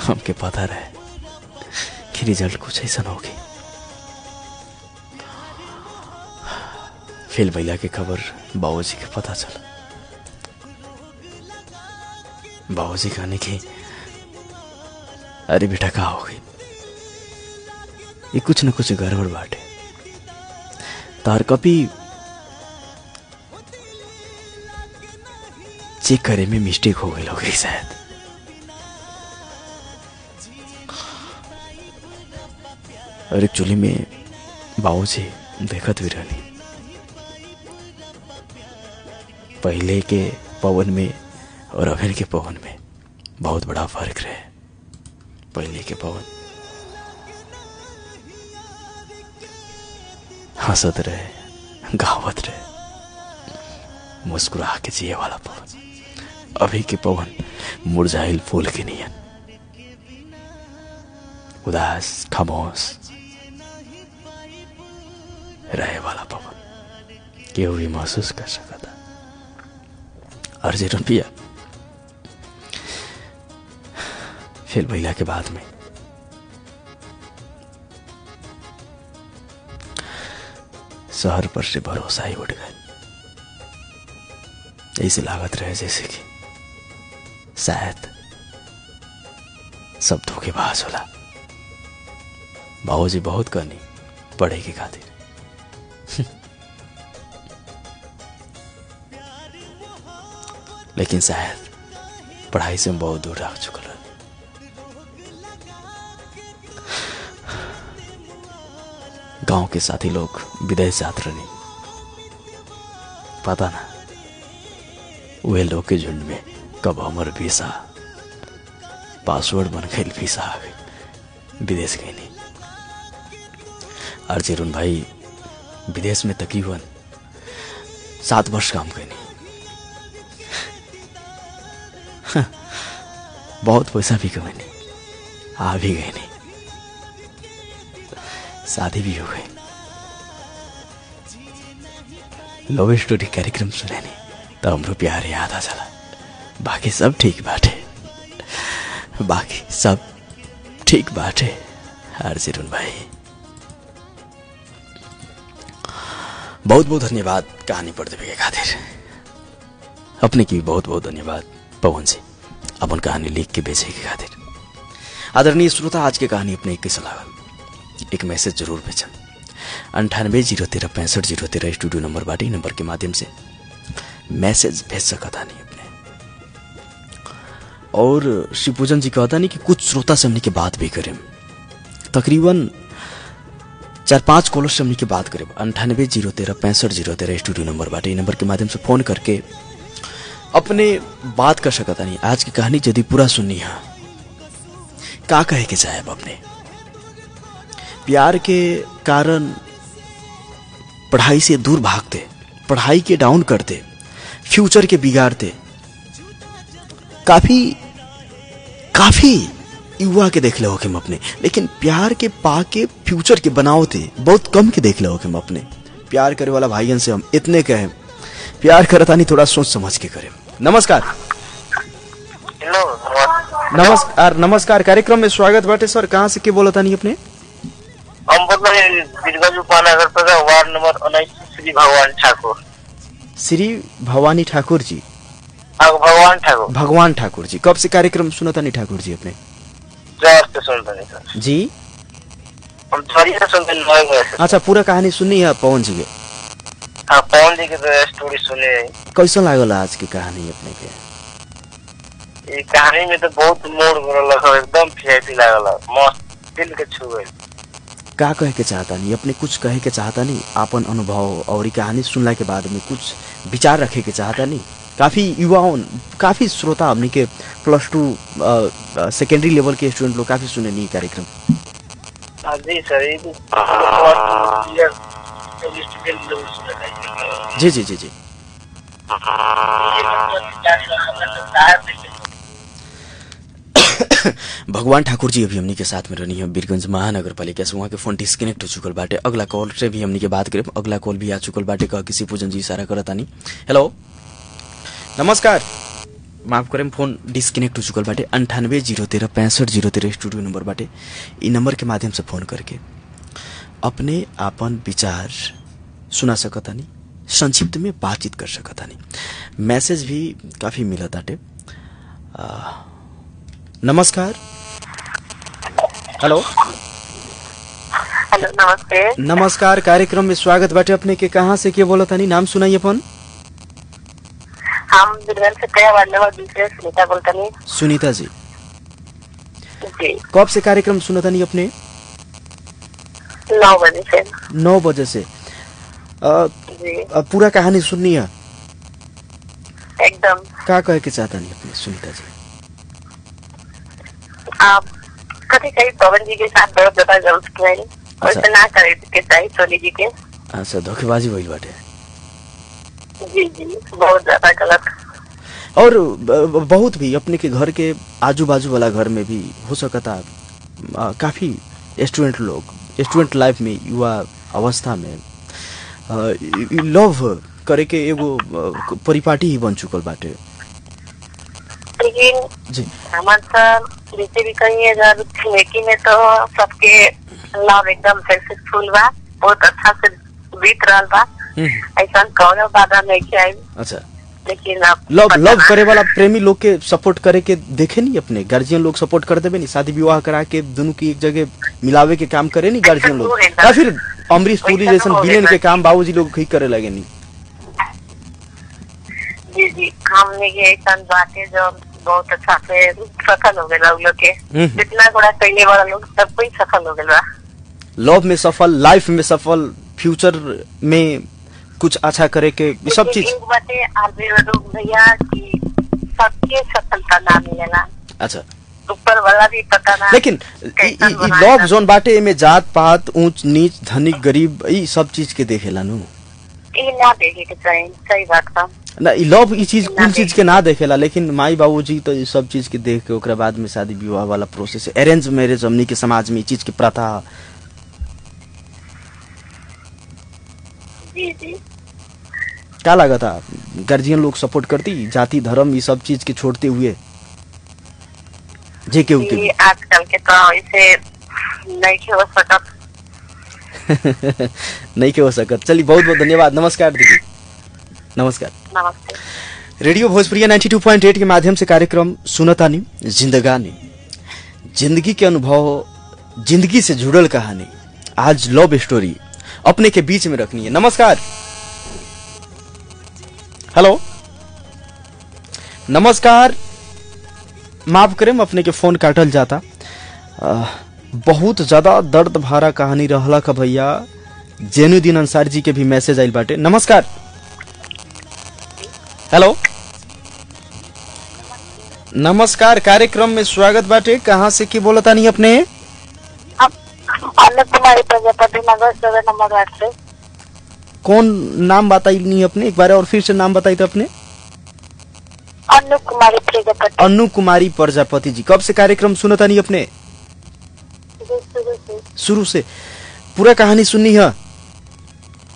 हमके पता रहे कि रिजल्ट कुछ ऐसा होगी। फेल भैला के खबर बाबूजी के पता चला। बाबूजी कहने की, अरे बेटा का हो गई, ये कुछ न कुछ गड़बड़ बाटे, तार कॉपी चेक करे में मिस्टेक हो गई होगी शायद। और एक्चुअली में बाबूजी देखत भी रहनी, पहले के पवन में और अभी के पवन में बहुत बड़ा फर्क रहे। पहले के पवन हंसत रहे, गावत रहे, मुस्कुरा के जिए वाला पवन। अभी के पवन मुरझाइल फूल के नियन, उदास खामोश रहे वाला पवन केहू भी महसूस कर सका था। अर्जुन पिया फेल भैला के बाद में शहर पर से भरोसा ही उठ गए। ऐसे लागत रहे जैसे कि शायद सब धोखेबाज होला। बाबूजी बहुत कहनी पढ़े के खातिर, लेकिन शायद पढ़ाई से हम बहुत दूर रह चुकल। गांव के साथी लोग विदेश जात रही, पता ना वे लोग के झुंड में कब हमर वीसा पासवर्ड बन गई, वीसा आ गई, विदेश गई नहीं। अर्जुन भाई विदेश में तकरीबन 7 वर्ष काम करनी, बहुत पैसा भी कमाई, आ भी गए नहीं, शादी भी हो गई, लव स्टोरी कार्यक्रम सुने नहीं तो हमरो प्यार याद आ चला। बाकी सब ठीक बाटे, बाकी सब ठीक बाटे। अर्जुन भाई बहुत बहुत धन्यवाद कहानी पढ़ देवे के खातिर। अपने की भी बहुत बहुत धन्यवाद पवन जी, अपन कहानी लिख के बेचे के खातिर। आदरणीय श्रोता, आज की कहानी अपने कैसा लागल एक मैसेज जरूर भेजन 9803655013 स्टूडियो नंबर बाटे, नंबर के माध्यम से मैसेज भेज सकता नहीं अपने। और शिवपूजन जी कहता नहीं कि कुछ श्रोता से हमने की बात भी करें, तकरीबन 4-5 कॉलर से हमने की बात करें। 9803655013 स्टूडियो नंबर बाटे, नंबर के माध्यम से फोन करके अपने बात कर सकता नहीं। आज की कहानी यदि पूरा सुननी है का कहे के चाहे अपने प्यार के कारण पढ़ाई से दूर भागते, पढ़ाई के डाउन करते, फ्यूचर के बिगाड़ते, काफी युवा के देख लो हम अपने, लेकिन प्यार के पाके फ्यूचर के बनावते बहुत कम के देख लो हम अपने। प्यार करे वाला भाईयन से हम इतने कहें, प्यार करता नहीं थोड़ा सोच समझ के करें। नमस्कार। नमस्कार नमस्कार, कार्यक्रम में स्वागत बाटे सर। कहाँ से के बोलता नहीं अपने? हम वार्ड नंबर 19 श्री भगवान ठाकुर। श्री भवानी ठाकुर जी? भगवान ठाकुर जी। कब से कार्यक्रम सुनता नहीं ठाकुर जी अपने? जी हम अच्छा, पूरा कहानी सुनी है पवन जी के? हाँ, पवन जी के तो स्टोरी सुने। कैसा लागल आज की कहानी अपने के? ये कहानी में तो बहुत मोड़ गरल, एकदम वीआईपी लागल, मस्त दिल के छू गई। का कहे के चाहता नहीं अपने? कुछ कहे के चाहता नहीं अपन अनुभव और कहानी सुनला के बाद में कुछ विचार रखे के चाहता नहीं? काफी युवाओं, काफी श्रोता हमने के +2 सेकेंडरी लेवल के स्टूडेंट लोग काफी सुने नहीं कार्यक्रम। जी सर, जी जी जी जी। भगवान ठाकुर जी अभी हमनी के साथ में रहनी है वीरगंज महानगर पालिका से। वहाँ के फोन डिस्कनेक्ट हो चुकल बाटे। अगला कॉल से भी हमनी के बात करें। अगला कॉल भी आ चुकल बाटे। कह किसी पूजन जी इशारा करतानी। हेलो नमस्कार, माफ करें फोन डिस्कनेक्ट हो चुकल बाटे। 98-013-65-013 स्टूडियो नंबर बाटे। इ नंबर के माध्यम से फोन करके अपने आपन विचार सुना सकतानी, संक्षिप्त में बातचीत कर सकतानी। मैसेज भी काफी मिला ताटे। नमस्कार। हेलो हेलो नमस्ते। नमस्कार, कार्यक्रम में स्वागत बाटे। अपने के कहाँ से के बोला तानी, नाम सुनाइए अपन। हम वीरगंज से कया वार्ड नंबर 20 से सुनीता बोलतानी। सुनीता जी, जी कब से कार्यक्रम सुनतानी अपने? 9 बजे से। 9 बजे से। जी पूरा कहानी सुननी है एकदम। का कहे के चाहता नहीं अपने सुनीता जी? आप कभी कहीं पवन जी के साथ बहुत ज्यादा गलत किए, वैसे ना करे के चाहिए सोनी जी के। अच्छा, धोखेबाजी भइल बाटे। जी जी बहुत ज्यादा गलत। और बहुत भी अपने के घर के आजू बाजू वाला घर में भी हो सकता काफी स्टूडेंट लाइफ में, युवा अवस्था में लव करे के एगो परिपाटी ही बन चुकल बाटे। लेकिन जी हमारे जैसे भी कहीं अगर लड़की में तो सबके लव एकदम सक्सेसफुल बा, बहुत अच्छा से बीत रहा बा, ऐसा कौनो बाधा नहीं आई। अच्छा, लेकिन अब लव करे वाला प्रेमी लोग के सपोर्ट करे के देखे नहीं अपने गार्जियन लोग सपोर्ट कर देवे नहीं, शादी विवाह करा के दोनों की एक जगह मिलावे के काम करे नहीं गार्जियन लोग, या फिर अमरीश पुरी जैसे विलेन के काम बाबूजी लोग ही करे लगे नहीं? जी जी हमने ये ऐसा बातें जो बहुत अच्छा से सफल हो गए लोग के, जितना बड़ा पहले वाला लोग सब कोई सफल हो गया। लव में सफल, लाइफ में सफल, फ्यूचर में कुछ अच्छा करे के सब चीज भैया की सबके सफलता ना मिलेला। अच्छा, ऊपर वाला भी पता ना। लेकिन लव जोन बाटे में जात पात, ऊंच नीच, धनिक गरीब, ई सब चीज के देखेला नु। ई ना देखे के चाहिए, सही बात का ना। लव ई चीज कुल चीज के ना देखेला, लेकिन माई बाबूजी तो ई सब चीज के देख के ओकरा बाद में शादी विवाह वाला प्रोसेस, अरेंज मैरिज हमनी के समाज में ई चीज की प्रथा। जी जी क्या लगा था गार्जियन लोग सपोर्ट करती, जाति धर्म ये सब चीज के छोड़ते हुए जे के उके? आजकल के तो ऐसे नहीं हो सकत। नहीं के हो सकत। चलिए, बहुत बहुत धन्यवाद। नमस्कार दीदी। नमस्कार। नमस्ते। रेडियो भोजपुरिया 92.8 के माध्यम से कार्यक्रम सुनतानी जिंदगानी, जिंदगी के अनुभव, जिंदगी से जुड़ल कहानी। आज लव स्टोरी अपने के बीच में रखनी है। नमस्कार। हेलो नमस्कार, माफ करें अपने के फोन काटल जाता। बहुत ज्यादा दर्द भरा कहानी रहला का भैया। जैनुद्दीन अंसारी जी के भी मैसेज आइल बाटे। नमस्कार। हेलो नमस्कार, कार्यक्रम में स्वागत बाटे। कहाँ से की बोलता नहीं अपने? अन्नू कुमारी प्रजापति, नगर 7 नंबर 8 से। कौन नाम बताई नहीं अपने? एक बार और फिर से नाम बताई तो अपने। अन्नू कुमारी प्रजापति। अन्नू कुमारी प्रजापति जी, कब से कार्यक्रम सुनता नहीं अपने? शुरू से पूरा कहानी सुननी है?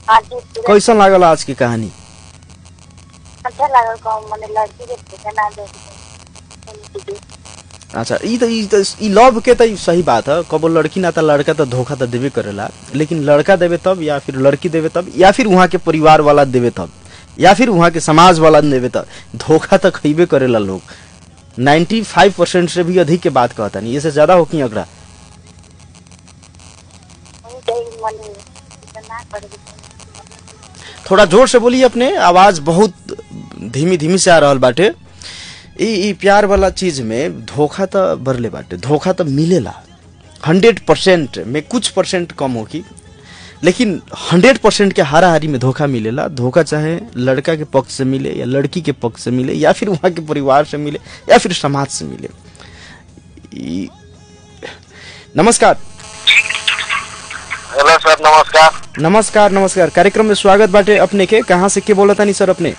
कैसा लागल आज की कहानी? अच्छा लागल, मैंने लड़की के ना देख। अच्छा, ई लव के तो सही बात है। कबो लड़की ना तो लड़का तो धोखा तो देवे करेला, लेकिन लड़का देवे तब, या फिर लड़की देवे तब, या फिर वहाँ के परिवार वाला देवे तब, या फिर वहाँ के समाज वाला देवे तब धोखा तो खइबे करेला लोग। 95% से भी अधिक के बात कहता नहीं, इससे ज्यादा हो कि अगला। थोड़ा जोर से बोलिए अपने, आवाज बहुत धीमी धीमी से आ रहल बाटे। ई प्यार वाला चीज में धोखा तो बरले बाटे, धोखा तो मिलेला 100% में, कुछ परसेंट कम होगी, लेकिन 100% के हाराहारी में धोखा मिलेला। धोखा चाहे लड़का के पक्ष से मिले या लड़की के पक्ष से मिले, या फिर वहां के परिवार से मिले, या फिर समाज से मिले। नमस्कार। हेलो सर, नमस्कार। नमस्कार नमस्कार, कार्यक्रम में स्वागत बाटे अपने के। कहाँ से के बोलता नहीं सर अपने?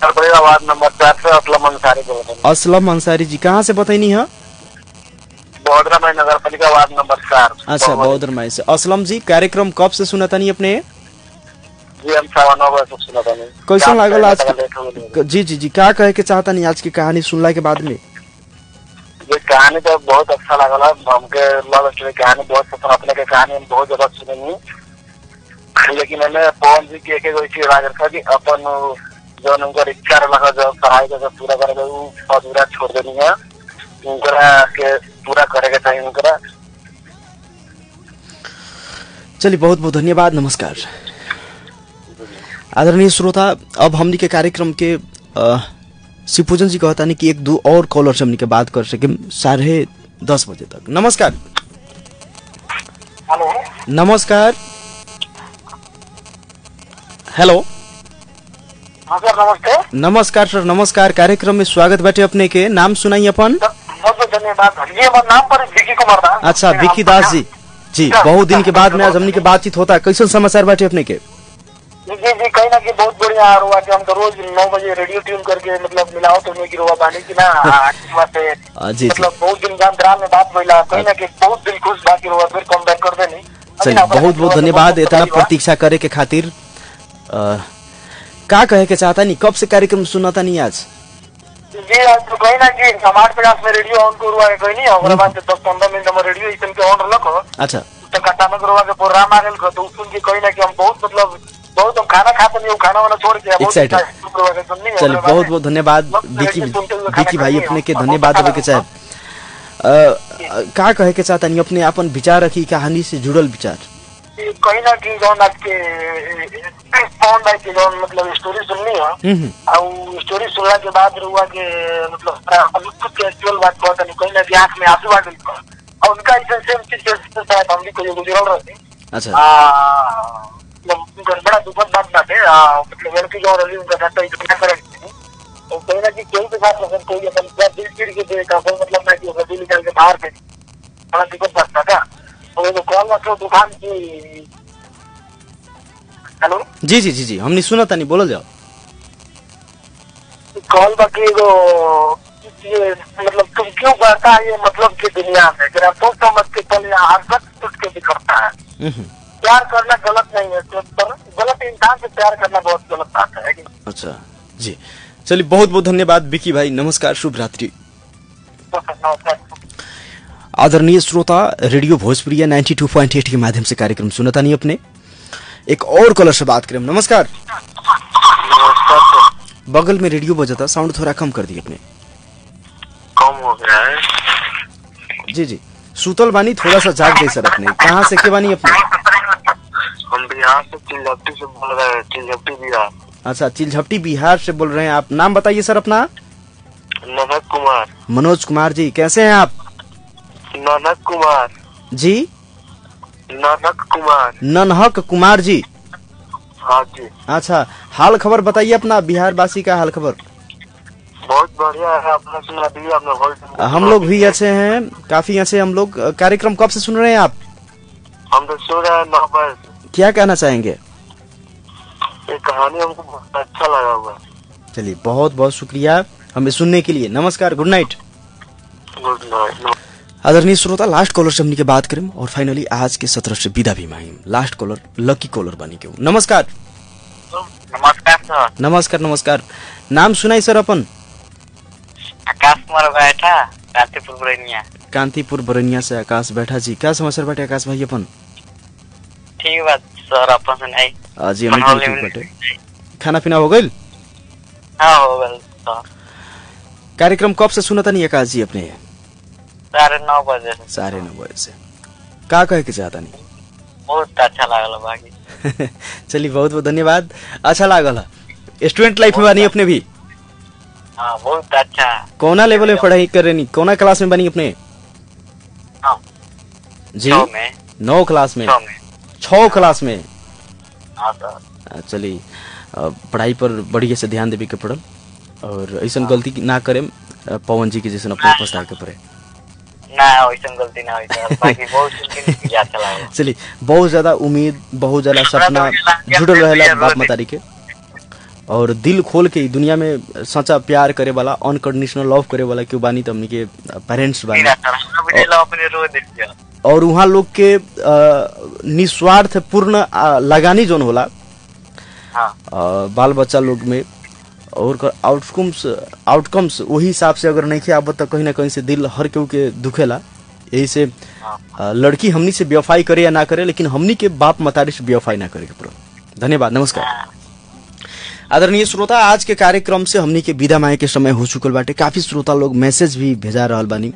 जी वार्ड नंबर 4 से असलम अंसारी बोलता हूं। असलम अंसारी जी, कहाँ से बताइनी है? बहोदरा में नगर पालिका वार्ड नंबर 4। अच्छा बहादुर माई से। असलम जी कार्यक्रम कब से सुना तानी अपने? जी हम 9:15 बजे से सुना तानी। कैसन लागल आज के? जी जी जी क्या कहे के चाहता नहीं आज की कहानी सुनला के बाद में? ये कहानी तो बहुत अच्छा लागल। हमके लव स्टोरी कहानी बहुत पसंद। अपने के कहानी हम बहुत जगह सुनी, लेकिन हमें पवन जी के एक चीज लागल था कि अपन जो उनका इच्छा लगा जो पढ़ाई का पूरा करे वो अधूरा छोड़ देनी है, उनका के पूरा करेगा चाहिए उनका। चलिए बहुत बहुत धन्यवाद, नमस्कार। आदरणीय श्रोता, अब हमनी के कार्यक्रम के शिवपूजन जी कहता नहीं कि एक दो और कॉलर से हमनी के बात कर सके 10:30 बजे तक। नमस्कार। हेलो नमस्कार। हेलो सर नमस्ते। नमस्कार सर, नमस्कार। कार्यक्रम में स्वागत बाटे अपने के। नाम सुनाई अपन? बहुत बहुत धन्यवाद। जी हमारा नाम पर विकी कुमार दास। अच्छा विकी दास जी। जी बहुत दिन के बाद में आज हमनी के बातचीत होता है। कैसन समाचार बाटे अपने के? जी जी कहीं ना कहीं बहुत बढ़िया हुआ कि हम तो रोज 9 बजे रेडियो ट्यून करके मतलब मिलाओ तो नहीं गिरवा पानी की ना से जी मतलब बहुत दिन अंतराल में बात भइला। कहीं ना कहीं बहुत दिल खुश बाकी हुआ, फिर कम बैक कर देनी। चलिए बहुत बहुत धन्यवाद इतना प्रतीक्षा करे के खातिर। का कहे के चाहता नहीं, कब से कार्यक्रम सुनाता नहीं आज? जी आज तो कहीं ना कहीं समाज प्रयास में रेडियो ऑन को हुआ है कहीं नहीं हमारे पास 10-15 मिनट में रेडियो इतने के ऑन रखो। अच्छा तो अचानक रुआ के प्रोग्राम आ गया तो सुन के कहीं ना कहीं हम बहुत मतलब बहुत हम खाना खाते नहीं, खाना वाला छोड़ के एक्साइटेड। चलिए बहुत बहुत धन्यवाद विकी भाई, अपने के धन्यवाद देवे के चाहे। का कहे के चाहता नहीं अपने अपन विचार रखी कहानी से जुड़ल विचार? कहीं ना कहीं जौन आज के पवन भाई के जौन मतलब स्टोरी सुननी है और स्टोरी सुनने के बाद रुआ के मतलब खुद के एक्चुअल बात कहता नहीं कहीं ना कहीं आँख में आंसू आ गई और उनका ऐसा सेम चीज शायद हम भी कोई गुजरल रहती। अच्छा बड़ा दुखद बात बात है। मतलब लड़की जो रही उनका साथ तो इतना कर तो कहीं ना कहीं कोई के साथ मतलब कोई अपन दिल चिड़ के देखा कोई मतलब ना कि वो दिल निकाल के बाहर थे, बड़ा दिक्कत बात था। और वो कॉल मतलब दुकान की। हेलो जी जी जी जी हमने सुना था, नहीं बोलो जाओ। कॉल बाकी वो ये मतलब तुम क्यों करता है ये मतलब की दुनिया में जरा तो समझ के चले हर वक्त टूट के बिखरता है। प्यार करना गलत नहीं है, गलत इंसान से प्यार करना बहुत गलत बात है। अच्छा जी चलिए बहुत बहुत धन्यवाद विकी भाई, नमस्कार, शुभ रात्रि। आदरणीय श्रोता, रेडियो भोजपुरिया 92.8 के माध्यम से कार्यक्रम सुनता नहीं अपने। एक और कॉलर से बात करें। नमस्कार। बगल में रेडियो बजाता, साउंड थोड़ा कम कर दिए अपने। कम हो गया है। जी जी सुतल बानी, थोड़ा सा जाग गई सर अपने। कहाँ से के बानी अपने? हम बिहार से चिलझपटी से बोल रहे हैं। चिलझपटी बिहार। अच्छा चिलझपटी बिहार से बोल रहे हैं आप। नाम बताइए सर अपना। ननक कुमार। मनोज कुमार जी, कैसे हैं आप? ननक कुमार जी। ननक कुमार। ननहक कुमार जी। हाँ जी। अच्छा हाल खबर बताइए अपना, बिहार वासी का हाल खबर। बहुत बढ़िया है, आपने सुना दिया आपने। हम लोग भी अच्छे हैं, काफी अच्छे हम लोग। कार्यक्रम कब से सुन रहे हैं आप? हम तो सुन रहे हैं 9 बजे। क्या कहना चाहेंगे? ये कहानी हमको बहुत अच्छा लगा हुआ। चलिए बहुत बहुत शुक्रिया हमें सुनने के लिए। नमस्कार, गुड नाइट। Good night. आदरणीय श्रोता, लास्ट कॉलर से हमने के बात करें और फाइनली आज के सत्र से विदा भी मांगे। लास्ट कॉलर लकी कॉलर बनी के। नमस्कार। नमस्कार सर। नमस्कार नमस्कार। नाम सुनाई सर अपन? आकाश कुमार बैठा, कांतीपुर बरनिया। कांतीपुर बरनिया से आकाश बैठा जी। क्या समाचार बाटे आकाश भाई अपन? ठीक बात सर, अपन सुनाई। जी हम ठीक बाटे। खाना पीना हो गइल? हाँ हो गइल सर। कार्यक्रम कब से सुनता नहीं आकाश जी अपने? 9:30 बजे। 9:30 बजे से। का कहे के चाहता नहीं? बहुत अच्छा लागल बाकी। चलिए बहुत बहुत धन्यवाद, अच्छा लागल। स्टूडेंट लाइफ में बानी अपने भी? हाँ बहुत अच्छा। कौना लेवल में पढ़ाई कर रही? कौना क्लास में बनी अपने? जी 9 क्लास में। 6 क्लास में। चलिए पढ़ाई पर बढ़िया से ध्यान देवे के पड़ल और ऐसा गलती ना करे पवन जी के जैसे अपने पछता के पड़े ना, ऐसा गलती ना होई। बाकी बहुत अच्छा लागल। चलिए बहुत ज्यादा उम्मीद, बहुत ज्यादा सपना जुड़ल रहेला बाप मतारी के और दिल खोल के दुनिया में सच्चा प्यार करे वाला, अनकंडीशनल लव करे वाला क्यों बानी तो हमनी के पेरेंट्स बानी। उठेला अपने रो देखिया और वहाँ लोग के निस्वार्थ पूर्ण लगानी जोन होला बाल बच्चा लोग में और आउटकम्स वही हिसाब से अगर नहीं आवत तो कहीं ना कहीं से दिल हर केहू के दुखेला। यही से लड़की हमनी से बेवफाई करे या ना करे, लेकिन हमनी के बाप मतारी से बेवफाई ना करे के पड़ो। धन्यवाद, नमस्कार। आदरणीय श्रोता, आज के कार्यक्रम से हमनी के विदा मांगे के समय हो चुकल बाटे। काफी श्रोता लोग मैसेज भी भेजा रहल बानी।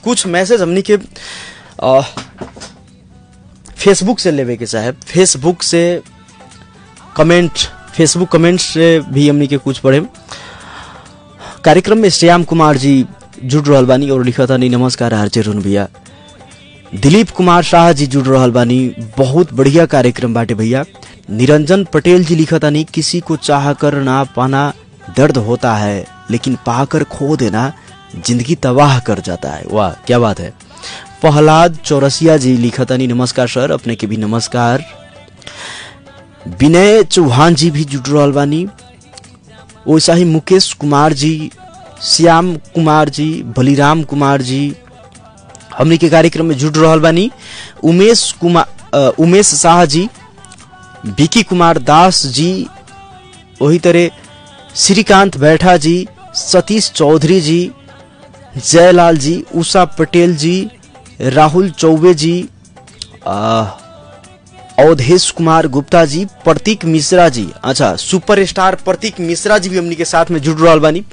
कुछ मैसेज हमनी के फेसबुक से लेवे के चाहे, फेसबुक कमेंट से भी हमनी के कुछ पढ़े। कार्यक्रम में श्याम कुमार जी जुड़ रहल बानी और लिखा था नहीं, नमस्कार आरजे रुन भैया। दिलीप कुमार शाह जी जुड़ रहल बानी, बहुत बढ़िया कार्यक्रम बाटे भैया। निरंजन पटेल जी लिखा था नहीं, किसी को चाह कर ना पाना दर्द होता है, लेकिन पाकर खो देना जिंदगी तबाह कर जाता है। वाह क्या बात है। प्रहलाद चौरसिया जी लिखा था नहीं, नमस्कार सर, अपने के भी नमस्कार। विनय चौहान जी भी जुड़ रहल बानी। वैसा ही मुकेश कुमार जी, श्याम कुमार जी, बलिराम कुमार जी हमनी के कार्यक्रम में जुड़ रहल बानी। उमेश शाह जी, विकी कुमार दास जी, वही तरह श्रीकांत बैठा जी, सतीश चौधरी जी, जयलाल जी, उषा पटेल जी, राहुल चौबे जी, अवधेश कुमार गुप्ता जी, प्रतीक मिश्रा जी, अच्छा सुपरस्टार प्रतीक मिश्रा जी भी हमनी के साथ में जुड़ रहल बानी।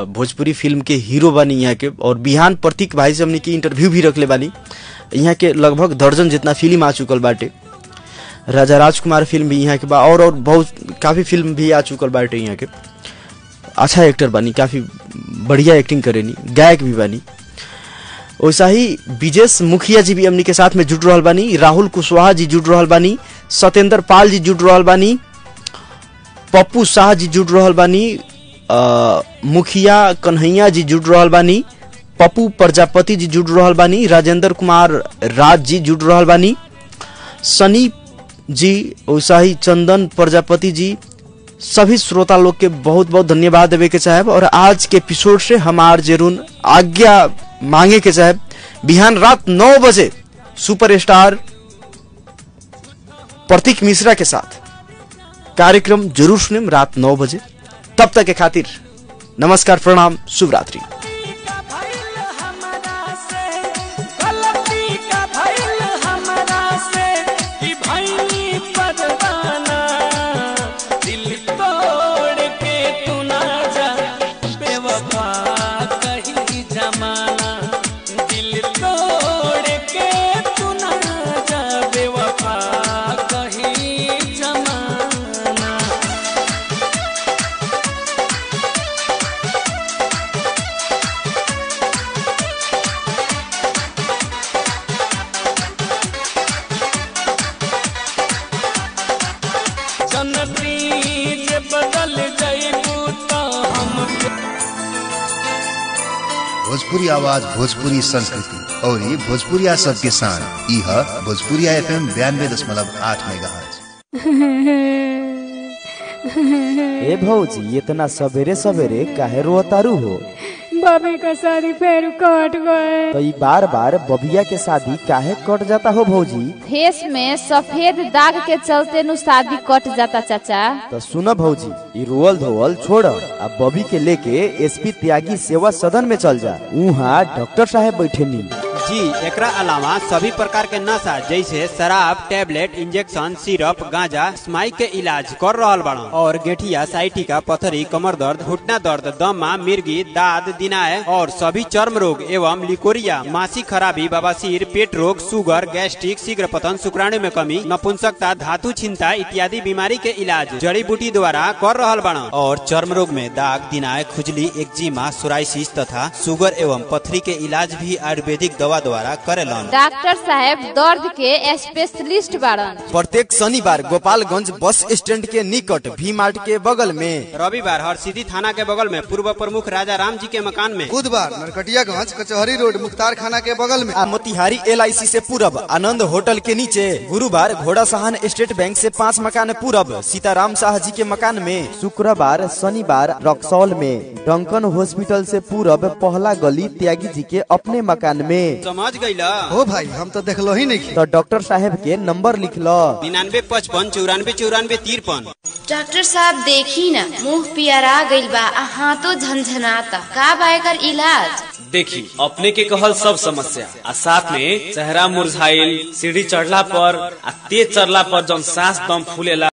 भोजपुरी फिल्म के हीरो बानी यहाँ के। और बिहान प्रतीक भाई से हमनी के इंटरव्यू भी रखले बानी। यहाँ के लगभग दर्जन जितना फिल्म आ चुकल बाटे। राजा राजकुमार फिल्म भी यहाँ के बा और बहुत काफी फिल्म भी आ चुकल बाटे। यहाँ के अच्छा एक्टर बानी, काफी बढ़िया एक्टिंग करेनी, गायक भी बानी। वैसा ही विजेश मुखिया जी भी हमनी के साथ में जुड़ रहल बानी। राहुल कुशवाहा जी जुड़ रहल बानी। सत्येंद्र पाल जी जुड़ रहल बानी। पप्पू शाह जी जुड़ रहल बानी। मुखिया कन्हैया जी जुड़ रहल बानी। पप्पू प्रजापति जी जुड़ रहल बानी। राजेंद्र कुमार राज जी जुड़ रहल बानी। सनी जी, वैसा ही चंदन प्रजापति जी, सभी श्रोता लोग के बहुत बहुत धन्यवाद देवे के चाहे। और आज के एपिसोड से हम आरजे रुन आज्ञा मांगे के चाहे। बिहान रात 9 बजे सुपरस्टार प्रतीक मिश्रा के साथ कार्यक्रम जरूर सुने रात 9 बजे। तब तक के खातिर नमस्कार, प्रणाम, शुभ रात्रि। भोजपुरी आवाज, भोजपुरी संस्कृति और ये भोजपुरिया सबके साथ यह भोजपुरिया FM 92.8 मेगाहर्ट्ज। ए भौजी, इतना सवेरे सवेरे काहे रोतारू हो? बबी का शादी फिर कट गए। तो बार बार बबिया के शादी काहे कट जाता हो भौजी? फेस में सफेद दाग के चलते नु शादी कट जाता चाचा। तो सुनो भौजी, ई रोअल धोअल छोड़, अब बबी के लेके एसपी त्यागी सेवा सदन में चल जा। वहाँ डॉक्टर साहब बैठे नी जी। एकरा अलावा सभी प्रकार के नशा जैसे शराब, टैबलेट, इंजेक्शन, सिरप, गांजा, स्माइक के इलाज कर रहल बाड़न। और गेठिया, साइटिका, पथरी, कमर दर्द, घुटना दर्द, दमा, मिर्गी, दाद, दिनाय और सभी चर्म रोग एवं लिकोरिया, मासिक खराबी, बवासीर, पेट रोग, शुगर, गैस्ट्रिक, शीघ्र पतन, शुक्राणु में कमी, नपुंसकता, धातु छिंता इत्यादि बीमारी के इलाज जड़ी बूटी द्वारा कर रहल बाड़न। और चर्म रोग में दाग, दिनाय, खुजली, एक्जिमा, सोराइसिस तथा शुगर एवं पथरी के इलाज भी आयुर्वेदिक दवा रउआ द्वारा करेलन। डॉक्टर साहब दर्द के स्पेशलिस्ट बाड़न। प्रत्येक शनिवार गोपालगंज बस स्टैंड के निकट भी मार्ट के बगल में, रविवार हरसिद्धि थाना के बगल में पूर्व प्रमुख राजा राम जी के मकान में, बुधवार नरकटियागंज कचहरी रोड मुख्तार खाना के बगल में, मोतिहारी LIC से पूरब आनंद होटल के नीचे, गुरुवार घोड़ा सहान स्टेट बैंक से 5 मकान पूरब सीताराम शाह जी के मकान में, शुक्रवार शनिवार रक्सौल में डंकन हॉस्पिटल से पूरब पहला गली त्यागी जी के अपने मकान में। समझ गईला हो भाई, हम तो देखलो ही नहीं। तो डॉक्टर साहब के नंबर लिख लो 9955 94 53। डॉक्टर साहब देखी ना, मुंह पियरा गइल बा, हाथों झनझनाता, का बा एकर इलाज? देखी अपने के कहल सब समस्या आ साथ में चेहरा मुरझाइल, सीढ़ी चढ़ला पर आ तेज चढ़ला पर जौन सांस दम फूलेला